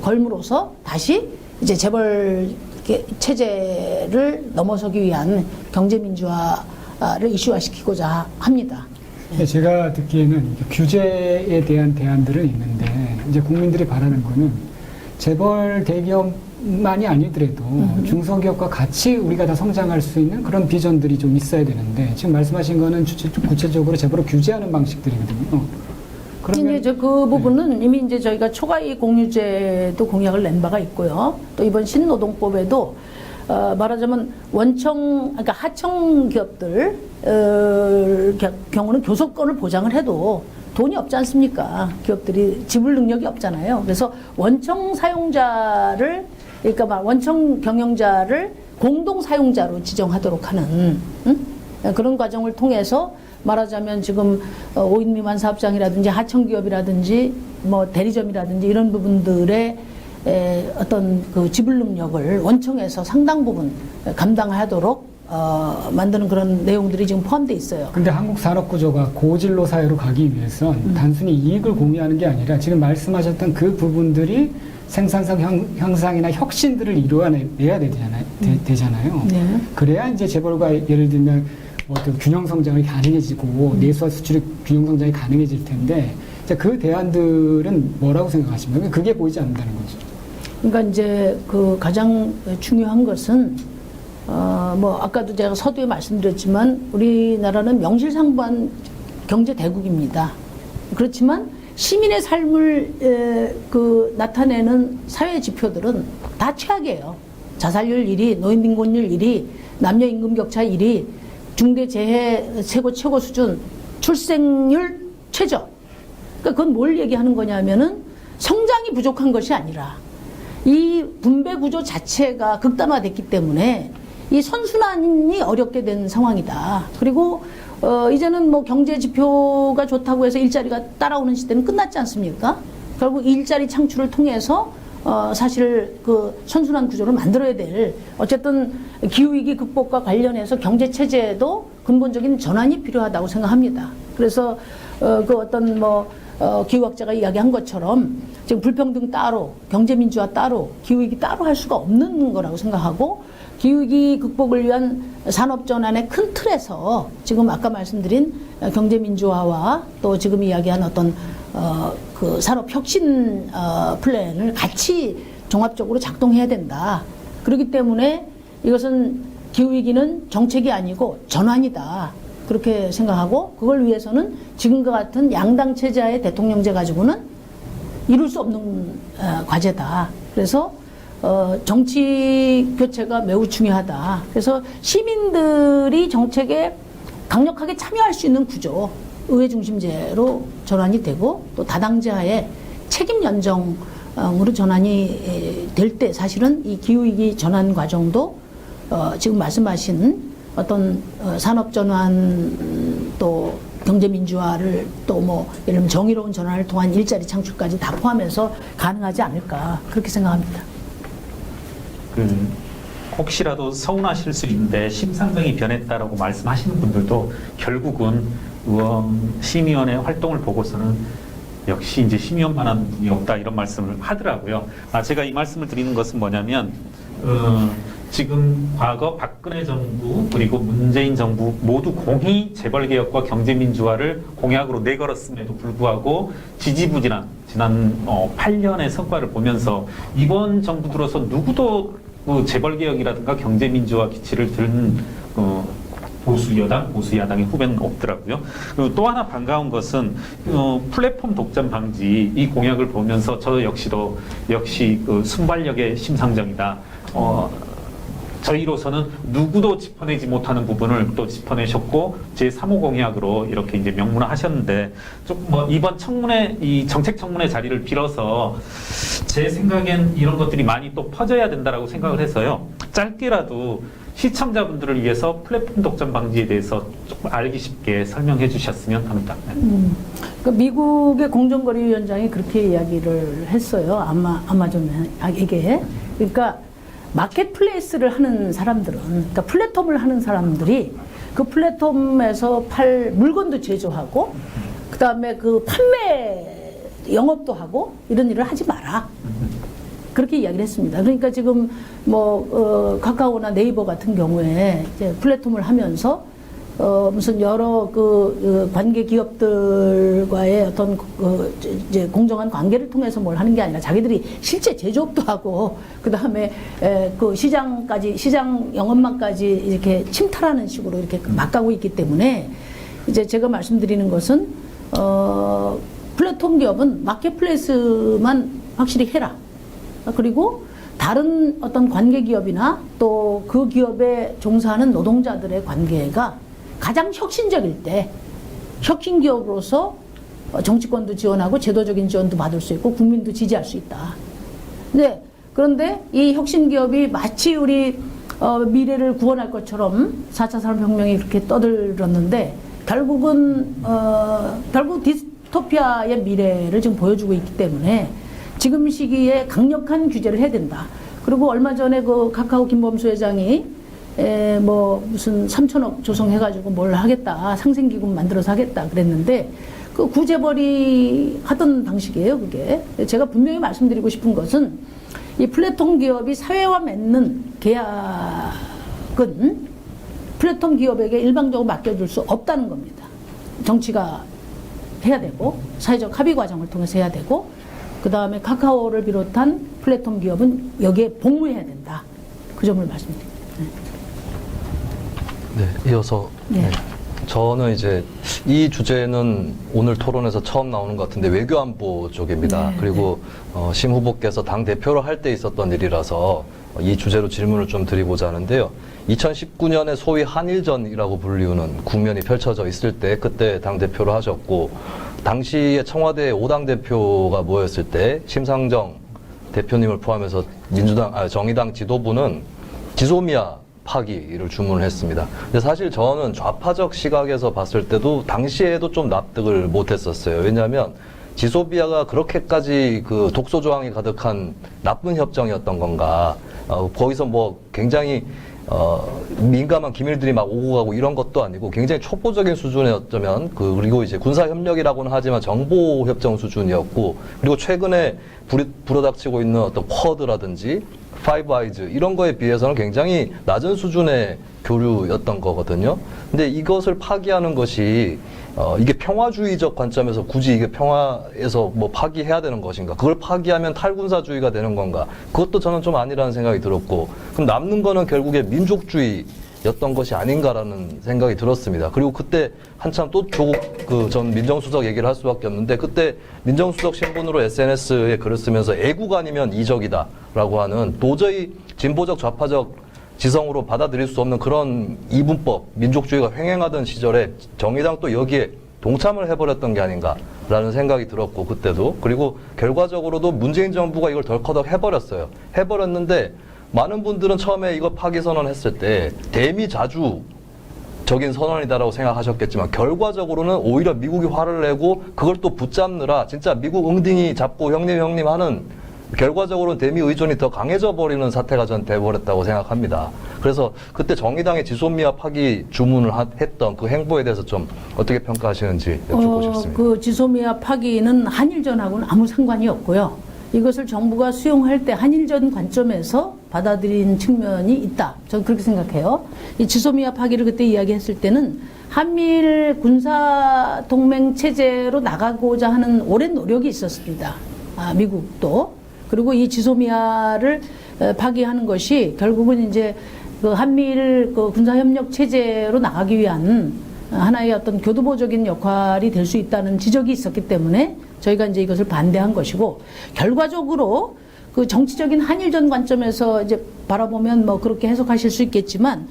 걸므로써 다시 이제 재벌 체제를 넘어서기 위한 경제 민주화를 이슈화시키고자 합니다. 제가 듣기에는 규제에 대한 대안들은 있는데, 이제 국민들이 바라는 거는 재벌 대기업 기업만이 아니더라도 중소기업과 같이 우리가 다 성장할 수 있는 그런 비전들이 좀 있어야 되는데 지금 말씀하신 거는 구체적으로 재벌을 규제하는 방식들이거든요. 이제 그 부분은 이미 이제 저희가 초과이익 공유제도 공약을 낸 바가 있고요. 또 이번 신노동법에도 말하자면 그러니까 하청 기업들 경우는 교섭권을 보장을 해도 돈이 없지 않습니까? 기업들이 지불 능력이 없잖아요. 그래서 원청 사용자를 그러니까 원청 경영자를 공동 사용자로 지정하도록 하는 그런 과정을 통해서 말하자면 지금 5인 미만 사업장이라든지 하청기업이라든지 뭐 대리점이라든지 이런 부분들의 어떤 그 지불 능력을 원청에서 상당 부분 감당하도록 만드는 그런 내용들이 지금 포함되어 있어요. 근데 한국 산업 구조가 고진로 사회로 가기 위해선 단순히 이익을 공유하는 게 아니라 지금 말씀하셨던 그 부분들이 생산성 향상이나 혁신들을 이루어내야 되잖아요. 네. 그래야 이제 재벌과 예를 들면 어떤 균형 성장이 가능해지고 내수와 수출의 균형 성장이 가능해질 텐데 이제 그 대안들은 뭐라고 생각하십니까? 그게 보이지 않는다는 거죠. 그러니까 이제 그 가장 중요한 것은 뭐 아까도 제가 서두에 말씀드렸지만 우리나라는 명실상부한 경제 대국입니다. 그렇지만 시민의 삶을 나타내는 사회 지표들은 다 최악이에요. 자살률 1위, 노인빈곤율 1위, 남녀 임금 격차 1위, 중대재해 최고 수준, 출생률 최저. 그러니까 그건 뭘 얘기하는 거냐면은 성장이 부족한 것이 아니라 이 분배 구조 자체가 극단화됐기 때문에 이 선순환이 어렵게 된 상황이다. 그리고 이제는 뭐 경제 지표가 좋다고 해서 일자리가 따라오는 시대는 끝났지 않습니까? 결국 일자리 창출을 통해서 사실 그 선순환 구조를 만들어야 될 어쨌든 기후위기 극복과 관련해서 경제 체제에도 근본적인 전환이 필요하다고 생각합니다. 그래서 그 어떤 기후학자가 이야기한 것처럼 지금 불평등 따로, 경제민주화 따로, 기후위기 따로 할 수가 없는 거라고 생각하고 기후위기 극복을 위한 산업전환의 큰 틀에서 지금 아까 말씀드린 경제민주화와 또 지금 이야기한 어떤 그 산업혁신 플랜을 같이 종합적으로 작동해야 된다. 그렇기 때문에 이것은 기후위기는 정책이 아니고 전환이다. 그렇게 생각하고 그걸 위해서는 지금과 같은 양당 체제의 대통령제 가지고는 이룰 수 없는 과제다. 그래서 정치 교체가 매우 중요하다. 그래서 시민들이 정책에 강력하게 참여할 수 있는 구조, 의회 중심제로 전환이 되고 또 다당제하에 책임 연정으로 전환이 될 때 사실은 이 기후위기 전환 과정도 지금 말씀하신 어떤 산업전환 또 경제민주화를 또 뭐 예를 들면 정의로운 전환을 통한 일자리 창출까지 다 포함해서 가능하지 않을까 그렇게 생각합니다. 혹시라도 서운하실 수 있는데 심상정이 변했다라고 말씀하시는 분들도 결국은 심의원의 활동을 보고서는 역시 이제 심의원만한 분이 없다 이런 말씀을 하더라고요. 제가 이 말씀을 드리는 것은 뭐냐면 지금 과거 박근혜 정부 그리고 문재인 정부 모두 공히 재벌개혁과 경제민주화를 공약으로 내걸었음에도 불구하고 지지부진한 지난 8년의 성과를 보면서 이번 정부 들어서 누구도 재벌개혁이라든가 경제민주화 기치를 든 보수야당의 후배는 없더라고요. 그리고 또 하나 반가운 것은 플랫폼 독점 방지 이 공약을 보면서 저 역시 순발력의 심상정이다. 저희로서는 누구도 짚어내지 못하는 부분을 또 짚어내셨고 제3호 공약으로 이렇게 이제 명문화하셨는데 좀 이번 청문회 이 정책 청문회 자리를 빌어서 제 생각엔 이런 것들이 많이 또 퍼져야 된다라고 생각을 해서요. 짧게라도 시청자분들을 위해서 플랫폼 독점 방지에 대해서 조금 알기 쉽게 설명해 주셨으면 합니다. 그러니까 미국의 공정거래위원장이 그렇게 이야기를 했어요. 아마존에게. 그러니까 마켓플레이스를 하는 사람들은, 그러니까 플랫폼을 하는 사람들이 그 플랫폼에서 팔 물건도 제조하고, 그 다음에 그 판매 영업도 하고, 이런 일을 하지 마라. 그렇게 이야기를 했습니다. 그러니까 지금 카카오나 네이버 같은 경우에 이제 플랫폼을 하면서 무슨 여러 관계 기업들과의 어떤 이제 공정한 관계를 통해서 뭘 하는 게 아니라 자기들이 실제 제조업도 하고 그 다음에 그 시장 영업망까지 이렇게 침탈하는 식으로 이렇게 막 가고 있기 때문에 이제 제가 말씀드리는 것은 플랫폼 기업은 마켓플레이스만 확실히 해라. 그리고 다른 어떤 관계 기업이나 또 그 기업에 종사하는 노동자들의 관계가 가장 혁신적일 때 혁신 기업으로서 정치권도 지원하고 제도적인 지원도 받을 수 있고 국민도 지지할 수 있다. 그런데 이 혁신 기업이 마치 우리 미래를 구원할 것처럼 4차 산업혁명이 그렇게 떠들었는데 결국 디스토피아의 미래를 지금 보여주고 있기 때문에 지금 시기에 강력한 규제를 해야 된다. 그리고 얼마 전에 그 카카오 김범수 회장이 무슨 3천억 조성해가지고 뭘 하겠다, 상생기금 만들어서 하겠다 그랬는데 그 구제벌이 하던 방식이에요, 그게. 제가 분명히 말씀드리고 싶은 것은 이 플랫폼 기업이 사회와 맺는 계약은 플랫폼 기업에게 일방적으로 맡겨줄 수 없다는 겁니다. 정치가 해야 되고 사회적 합의 과정을 통해서 해야 되고 그 다음에 카카오를 비롯한 플랫폼 기업은 여기에 복무해야 된다. 그 점을 말씀드립니다. 네, 이어서 네. 저는 이제 이 주제는 오늘 토론에서 처음 나오는 것 같은데 외교안보 쪽입니다. 네, 그리고 심 후보께서 당 대표를 할 때 있었던 일이라서 이 주제로 질문을 좀 드리고자 하는데요. 2019년에 소위 한일전이라고 불리우는 국면이 펼쳐져 있을 때 그때 당 대표를 하셨고 당시에 청와대 5당 대표가 모였을 때 심상정 대표님을 포함해서 정의당 지도부는 지소미아 파기를 주문을 했습니다. 근데 사실 저는 좌파적 시각에서 봤을 때도 당시에도 좀 납득을 못했었어요. 왜냐하면 지소미아가 그렇게까지 그 독소 조항이 가득한 나쁜 협정이었던 건가? 거기서 뭐 굉장히 민감한 기밀들이 막 오고 가고 이런 것도 아니고 굉장히 촉보적인 수준이었다면 그리고 이제 군사 협력이라고는 하지만 정보 협정 수준이었고 그리고 최근에 불어닥치고 있는 어떤 쿼드라든지 파이브 아이즈 이런 거에 비해서는 굉장히 낮은 수준의 교류였던 거거든요. 근데 이것을 파기하는 것이 이게 평화주의적 관점에서 굳이 이게 평화에서 뭐 파기해야 되는 것인가? 그걸 파기하면 탈군사주의가 되는 건가? 그것도 저는 좀 아니라는 생각이 들었고, 그럼 남는 거는 결국에 민족주의였던 것이 아닌가라는 생각이 들었습니다. 그리고 그때 한참 또 조국 전 민정수석 얘기를 할 수밖에 없는데 그때 민정수석 신분으로 SNS에 글을 쓰면서 애국 아니면 이적이다라고 하는 도저히 진보적 좌파적 지성으로 받아들일 수 없는 그런 이분법, 민족주의가 횡행하던 시절에 정의당 또 여기에 동참을 해버렸던 게 아닌가라는 생각이 들었고 그때도 그리고 결과적으로도 문재인 정부가 이걸 덜커덕 해버렸어요. 해버렸는데 많은 분들은 처음에 이거 파기 선언했을 때 대미자주적인 선언이다라고 생각하셨겠지만 결과적으로는 오히려 미국이 화를 내고 그걸 또 붙잡느라 진짜 미국 엉덩이 잡고 형님 하는 결과적으로는 대미 의존이 더 강해져 버리는 사태가 전 돼버렸다고 생각합니다. 그래서 그때 정의당의 지소미아 파기 주문을 했던 그 행보에 대해서 좀 어떻게 평가하시는지 여쭙고 싶습니다. 그 지소미아 파기는 한일전하고는 아무 상관이 없고요. 이것을 정부가 수용할 때 한일전 관점에서 받아들인 측면이 있다. 저는 그렇게 생각해요. 이 지소미아 파기를 그때 이야기했을 때는 한미일 군사 동맹 체제로 나가고자 하는 오랜 노력이 있었습니다. 미국도. 그리고 이 지소미아를 파기하는 것이 결국은 이제 그 한미일 그 군사협력 체제로 나가기 위한 하나의 어떤 교두보적인 역할이 될 수 있다는 지적이 있었기 때문에 저희가 이제 이것을 반대한 것이고 결과적으로 그 정치적인 한일전 관점에서 이제 바라보면 뭐 그렇게 해석하실 수 있겠지만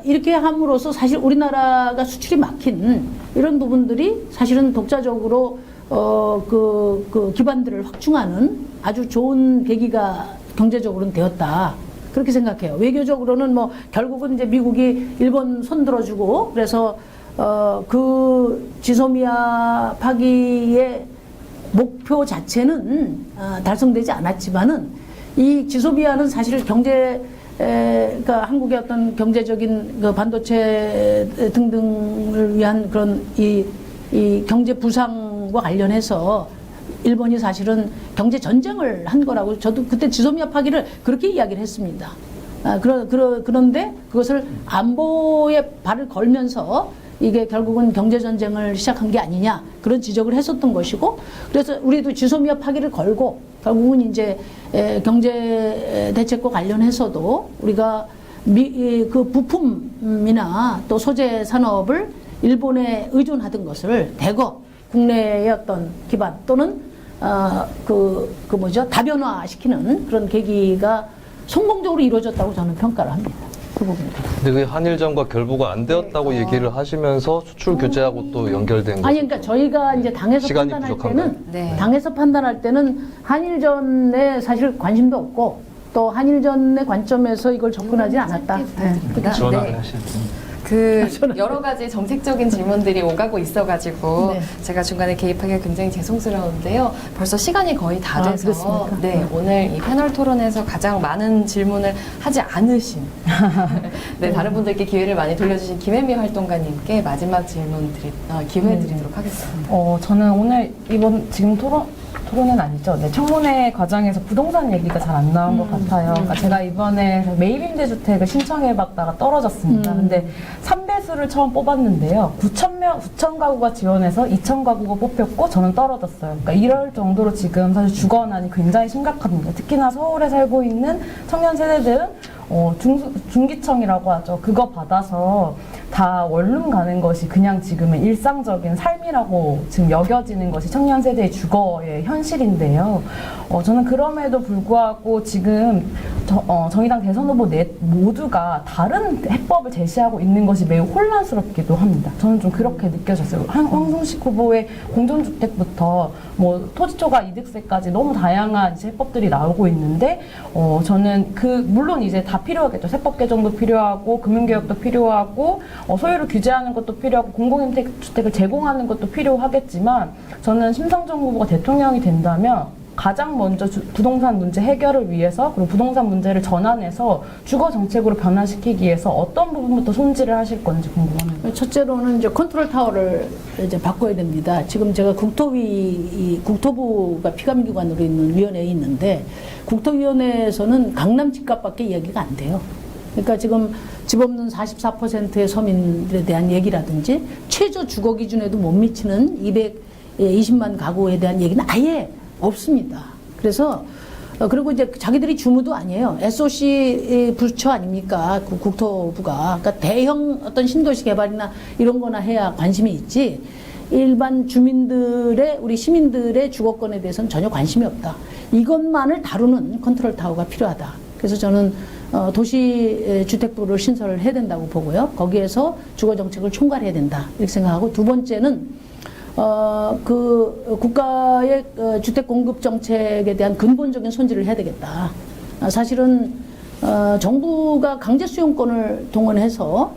이렇게 함으로써 사실 우리나라가 수출이 막힌 이런 부분들이 사실은 독자적으로 그 기반들을 확충하는 아주 좋은 계기가 경제적으로는 되었다. 그렇게 생각해요. 외교적으로는 뭐 결국은 이제 미국이 일본 손들어주고 그래서 그 지소미아 파기의 목표 자체는 달성되지 않았지만은 이 지소미아는 사실 그러니까 한국의 어떤 경제적인 그 반도체 등등을 위한 그런 이 경제 부상과 관련해서 일본이 사실은 경제 전쟁을 한 거라고 저도 그때 지소미아 파기를 그렇게 이야기를 했습니다. 그런데 그것을 안보에 발을 걸면서 이게 결국은 경제전쟁을 시작한 게 아니냐 그런 지적을 했었던 것이고 그래서 우리도 지소미아 파기를 걸고 결국은 이제 경제 대책과 관련해서도 우리가 그 부품이나 또 소재 산업을 일본에 의존하던 것을 대거 국내의 어떤 기반 또는 다변화시키는 그런 계기가 성공적으로 이루어졌다고 저는 평가를 합니다. 그 부분. 근데 그 한일전과 결부가 안 되었다고 얘기를 하시면서 수출 규제하고 또 연결된 거. 아니 그러니까 저희가 이제 당에서 시간이 판단할 부족한가요? 때는 네. 당에서 판단할 때는 한일전에 사실 관심도 없고 또 한일전의 관점에서 이걸 접근하지 않았다. 부탁드립니다. 전화를 네. 하셨습니다. 그 여러 가지 정책적인 질문들이 오가고 있어가지고 네. 제가 중간에 개입하기가 굉장히 죄송스러운데요. 벌써 시간이 거의 다 아, 돼서 그렇습니까? 네, 오늘 이 패널 토론에서 가장 많은 질문을 하지 않으신 네, 다른 분들께 기회를 많이 돌려주신 김혜미 활동가님께 마지막 질문 기회 드리도록 하겠습니다. 저는 오늘 이번 지금 토론은 아니죠. 네, 청문회 과정에서 부동산 얘기가 잘 안 나온 것 같아요. 그러니까 제가 이번에 매입임대주택을 신청해봤다가 떨어졌습니다. 근데 3배수를 처음 뽑았는데요. 9천 가구가 지원해서 2천 가구가 뽑혔고 저는 떨어졌어요. 그러니까 이럴 정도로 지금 사실 주거난이 굉장히 심각합니다. 특히나 서울에 살고 있는 청년 세대들은 중기청이라고 하죠. 그거 받아서 다 원룸 가는 것이 그냥 지금은 일상적인 삶이라고 지금 여겨지는 것이 청년 세대의 주거의 현실인데요. 저는 그럼에도 불구하고 지금 정의당 대선 후보 모두가 다른 해법을 제시하고 있는 것이 매우 혼란스럽기도 합니다. 저는 좀 그렇게 느껴졌어요. 황순식 후보의 공존주택부터 뭐 토지초과 이득세까지 너무 다양한 이제 해법들이 나오고 있는데 저는 물론 이제 다 필요하겠죠. 세법 개정도 필요하고 금융개혁도 필요하고 소유를 규제하는 것도 필요하고 공공임대주택을 제공하는 것도 필요하겠지만 저는 심상정 후보가 대통령이 된다면 가장 먼저 부동산 문제 해결을 위해서 그리고 부동산 문제를 전환해서 주거 정책으로 변화시키기 위해서 어떤 부분부터 손질을 하실 건지 궁금합니다. 첫째로는 이제 컨트롤 타워를 이제 바꿔야 됩니다. 지금 제가 국토부가 피감기관으로 있는 위원회에 있는데 국토위원회에서는 강남 집값밖에 이야기가 안 돼요. 그러니까 지금 집 없는 44%의 서민들에 대한 얘기라든지 최저 주거 기준에도 못 미치는 220만 가구에 대한 얘기는 아예 없습니다. 그래서 그리고 이제 자기들이 주무도 아니에요. SOC 부처 아닙니까? 그 국토부가. 그러니까 대형 어떤 신도시 개발이나 이런 거나 해야 관심이 있지. 일반 주민들의 우리 시민들의 주거권에 대해서는 전혀 관심이 없다. 이것만을 다루는 컨트롤 타워가 필요하다. 그래서 저는 도시주택부를 신설을 해야 된다고 보고요. 거기에서 주거 정책을 총괄해야 된다. 이렇게 생각하고 두 번째는 국가의 주택 공급 정책에 대한 근본적인 손질을 해야 되겠다. 사실은 정부가 강제 수용권을 동원해서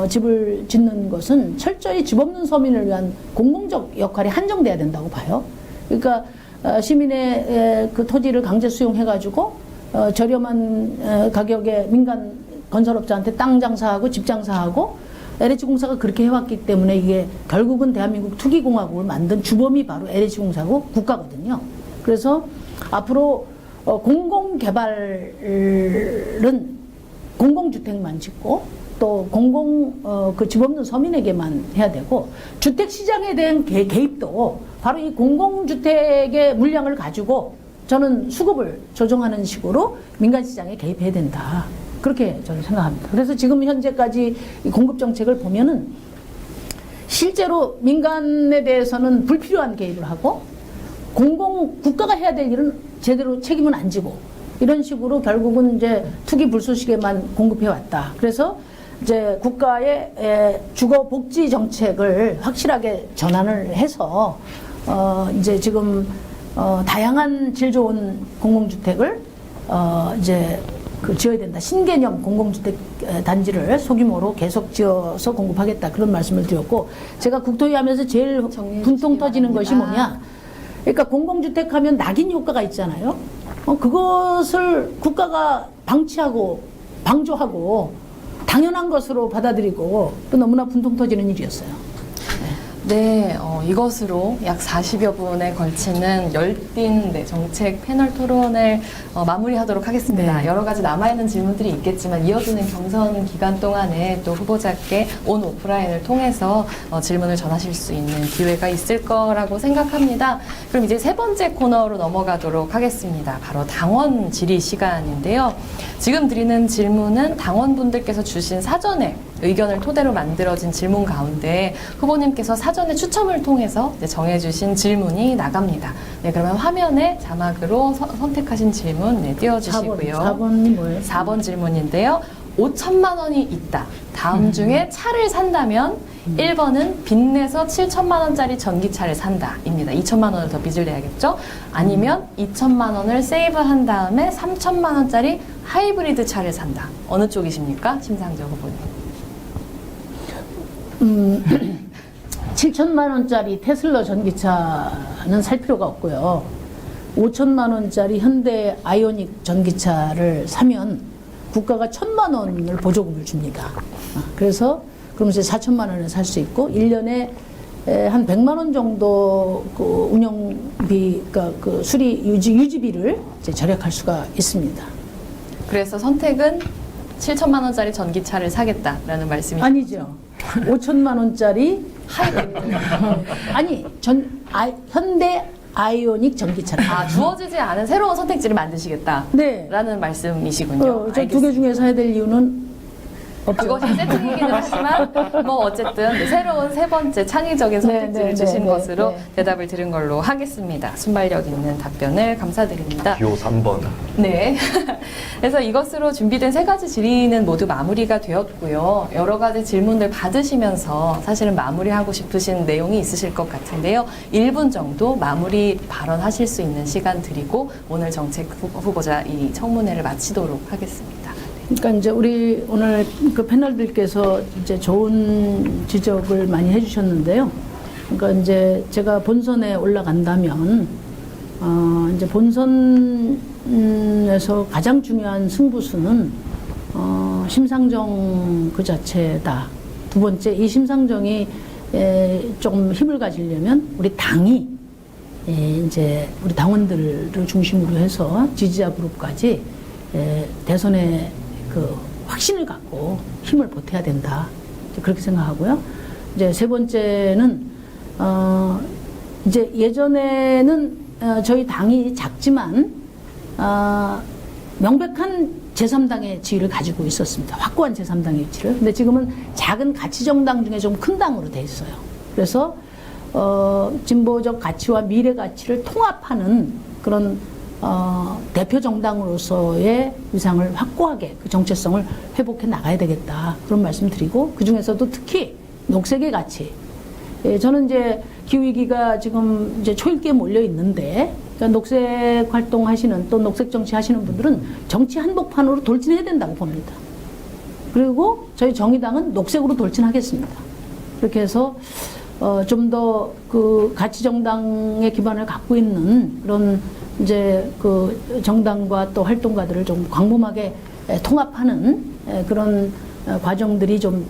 집을 짓는 것은 철저히 집 없는 서민을 위한 공공적 역할이 한정돼야 된다고 봐요. 그러니까 시민의 그 토지를 강제 수용해가지고 저렴한 가격에 민간 건설업자한테 땅 장사하고 집 장사하고 LH공사가 그렇게 해왔기 때문에 이게 결국은 대한민국 투기공화국을 만든 주범이 바로 LH공사고 국가거든요. 그래서 앞으로 공공개발은 공공주택만 짓고 또 그 집 없는 서민에게만 해야 되고 주택시장에 대한 개입도 바로 이 공공주택의 물량을 가지고 저는 수급을 조정하는 식으로 민간시장에 개입해야 된다. 그렇게 저는 생각합니다. 그래서 지금 현재까지 공급 정책을 보면은 실제로 민간에 대해서는 불필요한 개입을 하고 국가가 해야 될 일은 제대로 책임은 안 지고 이런 식으로 결국은 이제 투기 불쏘시개만 공급해 왔다. 그래서 이제 국가의 주거 복지 정책을 확실하게 전환을 해서 이제 지금 다양한 질 좋은 공공주택을 이제 지어야 된다. 신개념 공공주택 단지를 소규모로 계속 지어서 공급하겠다. 그런 말씀을 드렸고 제가 국토위 하면서 제일 분통 터지는 것이 뭐냐. 그러니까 공공주택 하면 낙인 효과가 있잖아요. 그것을 국가가 방치하고 방조하고 당연한 것으로 받아들이고 또 너무나 분통 터지는 일이었어요. 네, 이것으로 약 40여 분에 걸치는 열띤 정책 패널 토론을 마무리하도록 하겠습니다. 네. 여러 가지 남아있는 질문들이 있겠지만 이어지는 경선 기간 동안에 또 후보자께 온 오프라인을 통해서 질문을 전하실 수 있는 기회가 있을 거라고 생각합니다. 그럼 이제 세 번째 코너로 넘어가도록 하겠습니다. 바로 당원 질의 시간인데요. 지금 드리는 질문은 당원분들께서 주신 사전에 의견을 토대로 만들어진 질문 가운데 후보님께서 사전에 추첨을 통해서 정해주신 질문이 나갑니다. 네, 그러면 화면에 자막으로 선택하신 질문 띄워주시고요. 4번이 뭐예요? 4번 질문인데요. 5천만 원이 있다. 다음 중에 차를 산다면 1번은 빚내서 7천만 원짜리 전기차를 산다입니다. 2천만 원을 더 빚을 내야겠죠? 아니면 2천만 원을 세이브한 다음에 3천만 원짜리 하이브리드 차를 산다. 어느 쪽이십니까? 심상정 후보님. 7천만 원짜리 테슬라 전기차는 살 필요가 없고요. 5천만 원짜리 현대 아이오닉 전기차를 사면 국가가 1천만 원을 보조금을 줍니다. 그래서 그럼 이제 4천만 원에 살 수 있고 1년에 한 100만 원 정도 그 운영비, 그러니까 그 수리 유지비를 이제 절약할 수가 있습니다. 그래서 선택은 7천만 원짜리 전기차를 사겠다라는 말씀이시죠? 아니죠. 5천만 원짜리 하이브리드. 아니 현대 아이오닉 전기차를. 주어지지 않은 새로운 선택지를 만드시겠다. 네. 라는 말씀이시군요. 저 두 개 중에서 해야 될 이유는 없죠. 그것이 세팅이기는 하지만 뭐 어쨌든 새로운 세 번째 창의적인 선택지를 주신 것으로 대답을 들은 걸로 하겠습니다. 순발력 있는 답변을 감사드립니다. 기호 3번. 네. 그래서 이것으로 준비된 세 가지 질의는 모두 마무리가 되었고요. 여러 가지 질문들 받으시면서 사실은 마무리하고 싶으신 내용이 있으실 것 같은데요. 1분 정도 마무리 발언하실 수 있는 시간 드리고 오늘 정책 후보자 이 청문회를 마치도록 하겠습니다. 그러니까 이제 우리 오늘 그 패널들께서 이제 좋은 지적을 많이 해주셨는데요. 그러니까 이제 제가 본선에 올라간다면 이제 본선에서 가장 중요한 승부수는 심상정 그 자체다. 두 번째, 이 심상정이 좀 힘을 가지려면 우리 당이 이제 우리 당원들을 중심으로 해서 지지자 그룹까지 대선에 그 확신을 갖고 힘을 보태야 된다. 그렇게 생각하고요. 이제 세 번째는 이제 예전에는 저희 당이 작지만 명백한 제3당의 지위를 가지고 있었습니다. 확고한 제3당의 위치를. 근데 지금은 작은 가치정당 중에 좀 큰 당으로 돼 있어요. 그래서 진보적 가치와 미래 가치를 통합하는 그런 대표 정당으로서의 위상을 확고하게 그 정체성을 회복해 나가야 되겠다. 그런 말씀 드리고 그 중에서도 특히 녹색의 가치. 저는 이제 기후위기가 지금 이제 초읽기에 몰려 있는데 그러니까 녹색 활동하시는 또 녹색 정치 하시는 분들은 정치 한복판으로 돌진해야 된다고 봅니다. 그리고 저희 정의당은 녹색으로 돌진하겠습니다. 그렇게 해서 좀 더 그 가치 정당의 기반을 갖고 있는 그런 이제 그 정당과 또 활동가들을 좀 광범하게 통합하는 그런 과정들이 좀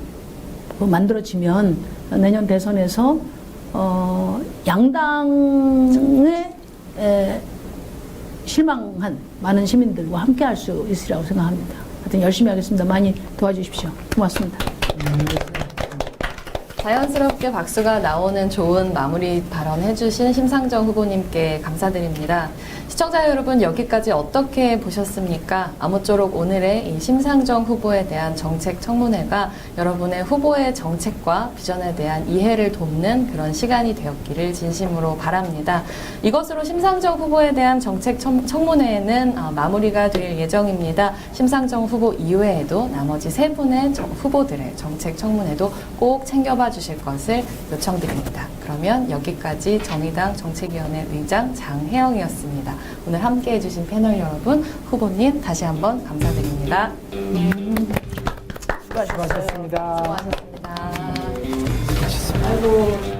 만들어지면 내년 대선에서 양당에 실망한 많은 시민들과 함께 할 수 있으리라고 생각합니다. 하여튼 열심히 하겠습니다. 많이 도와주십시오. 고맙습니다. 자연스럽게 박수가 나오는 좋은 마무리 발언 해주신 심상정 후보님께 감사드립니다. 시청자 여러분 여기까지 어떻게 보셨습니까? 아무쪼록 오늘의 이 심상정 후보에 대한 정책 청문회가 여러분의 후보의 정책과 비전에 대한 이해를 돕는 그런 시간이 되었기를 진심으로 바랍니다. 이것으로 심상정 후보에 대한 정책 청문회는 마무리가 될 예정입니다. 심상정 후보 이외에도 나머지 세 분의 후보들의 정책 청문회도 꼭 챙겨봐 주실 것을 요청드립니다. 그러면 여기까지 정의당 정책위원회 의장 장혜영이었습니다. 오늘 함께 해주신 패널 여러분, 후보님 다시 한번 감사드립니다. 수고하셨습니다. 수고하셨습니다. 아이고.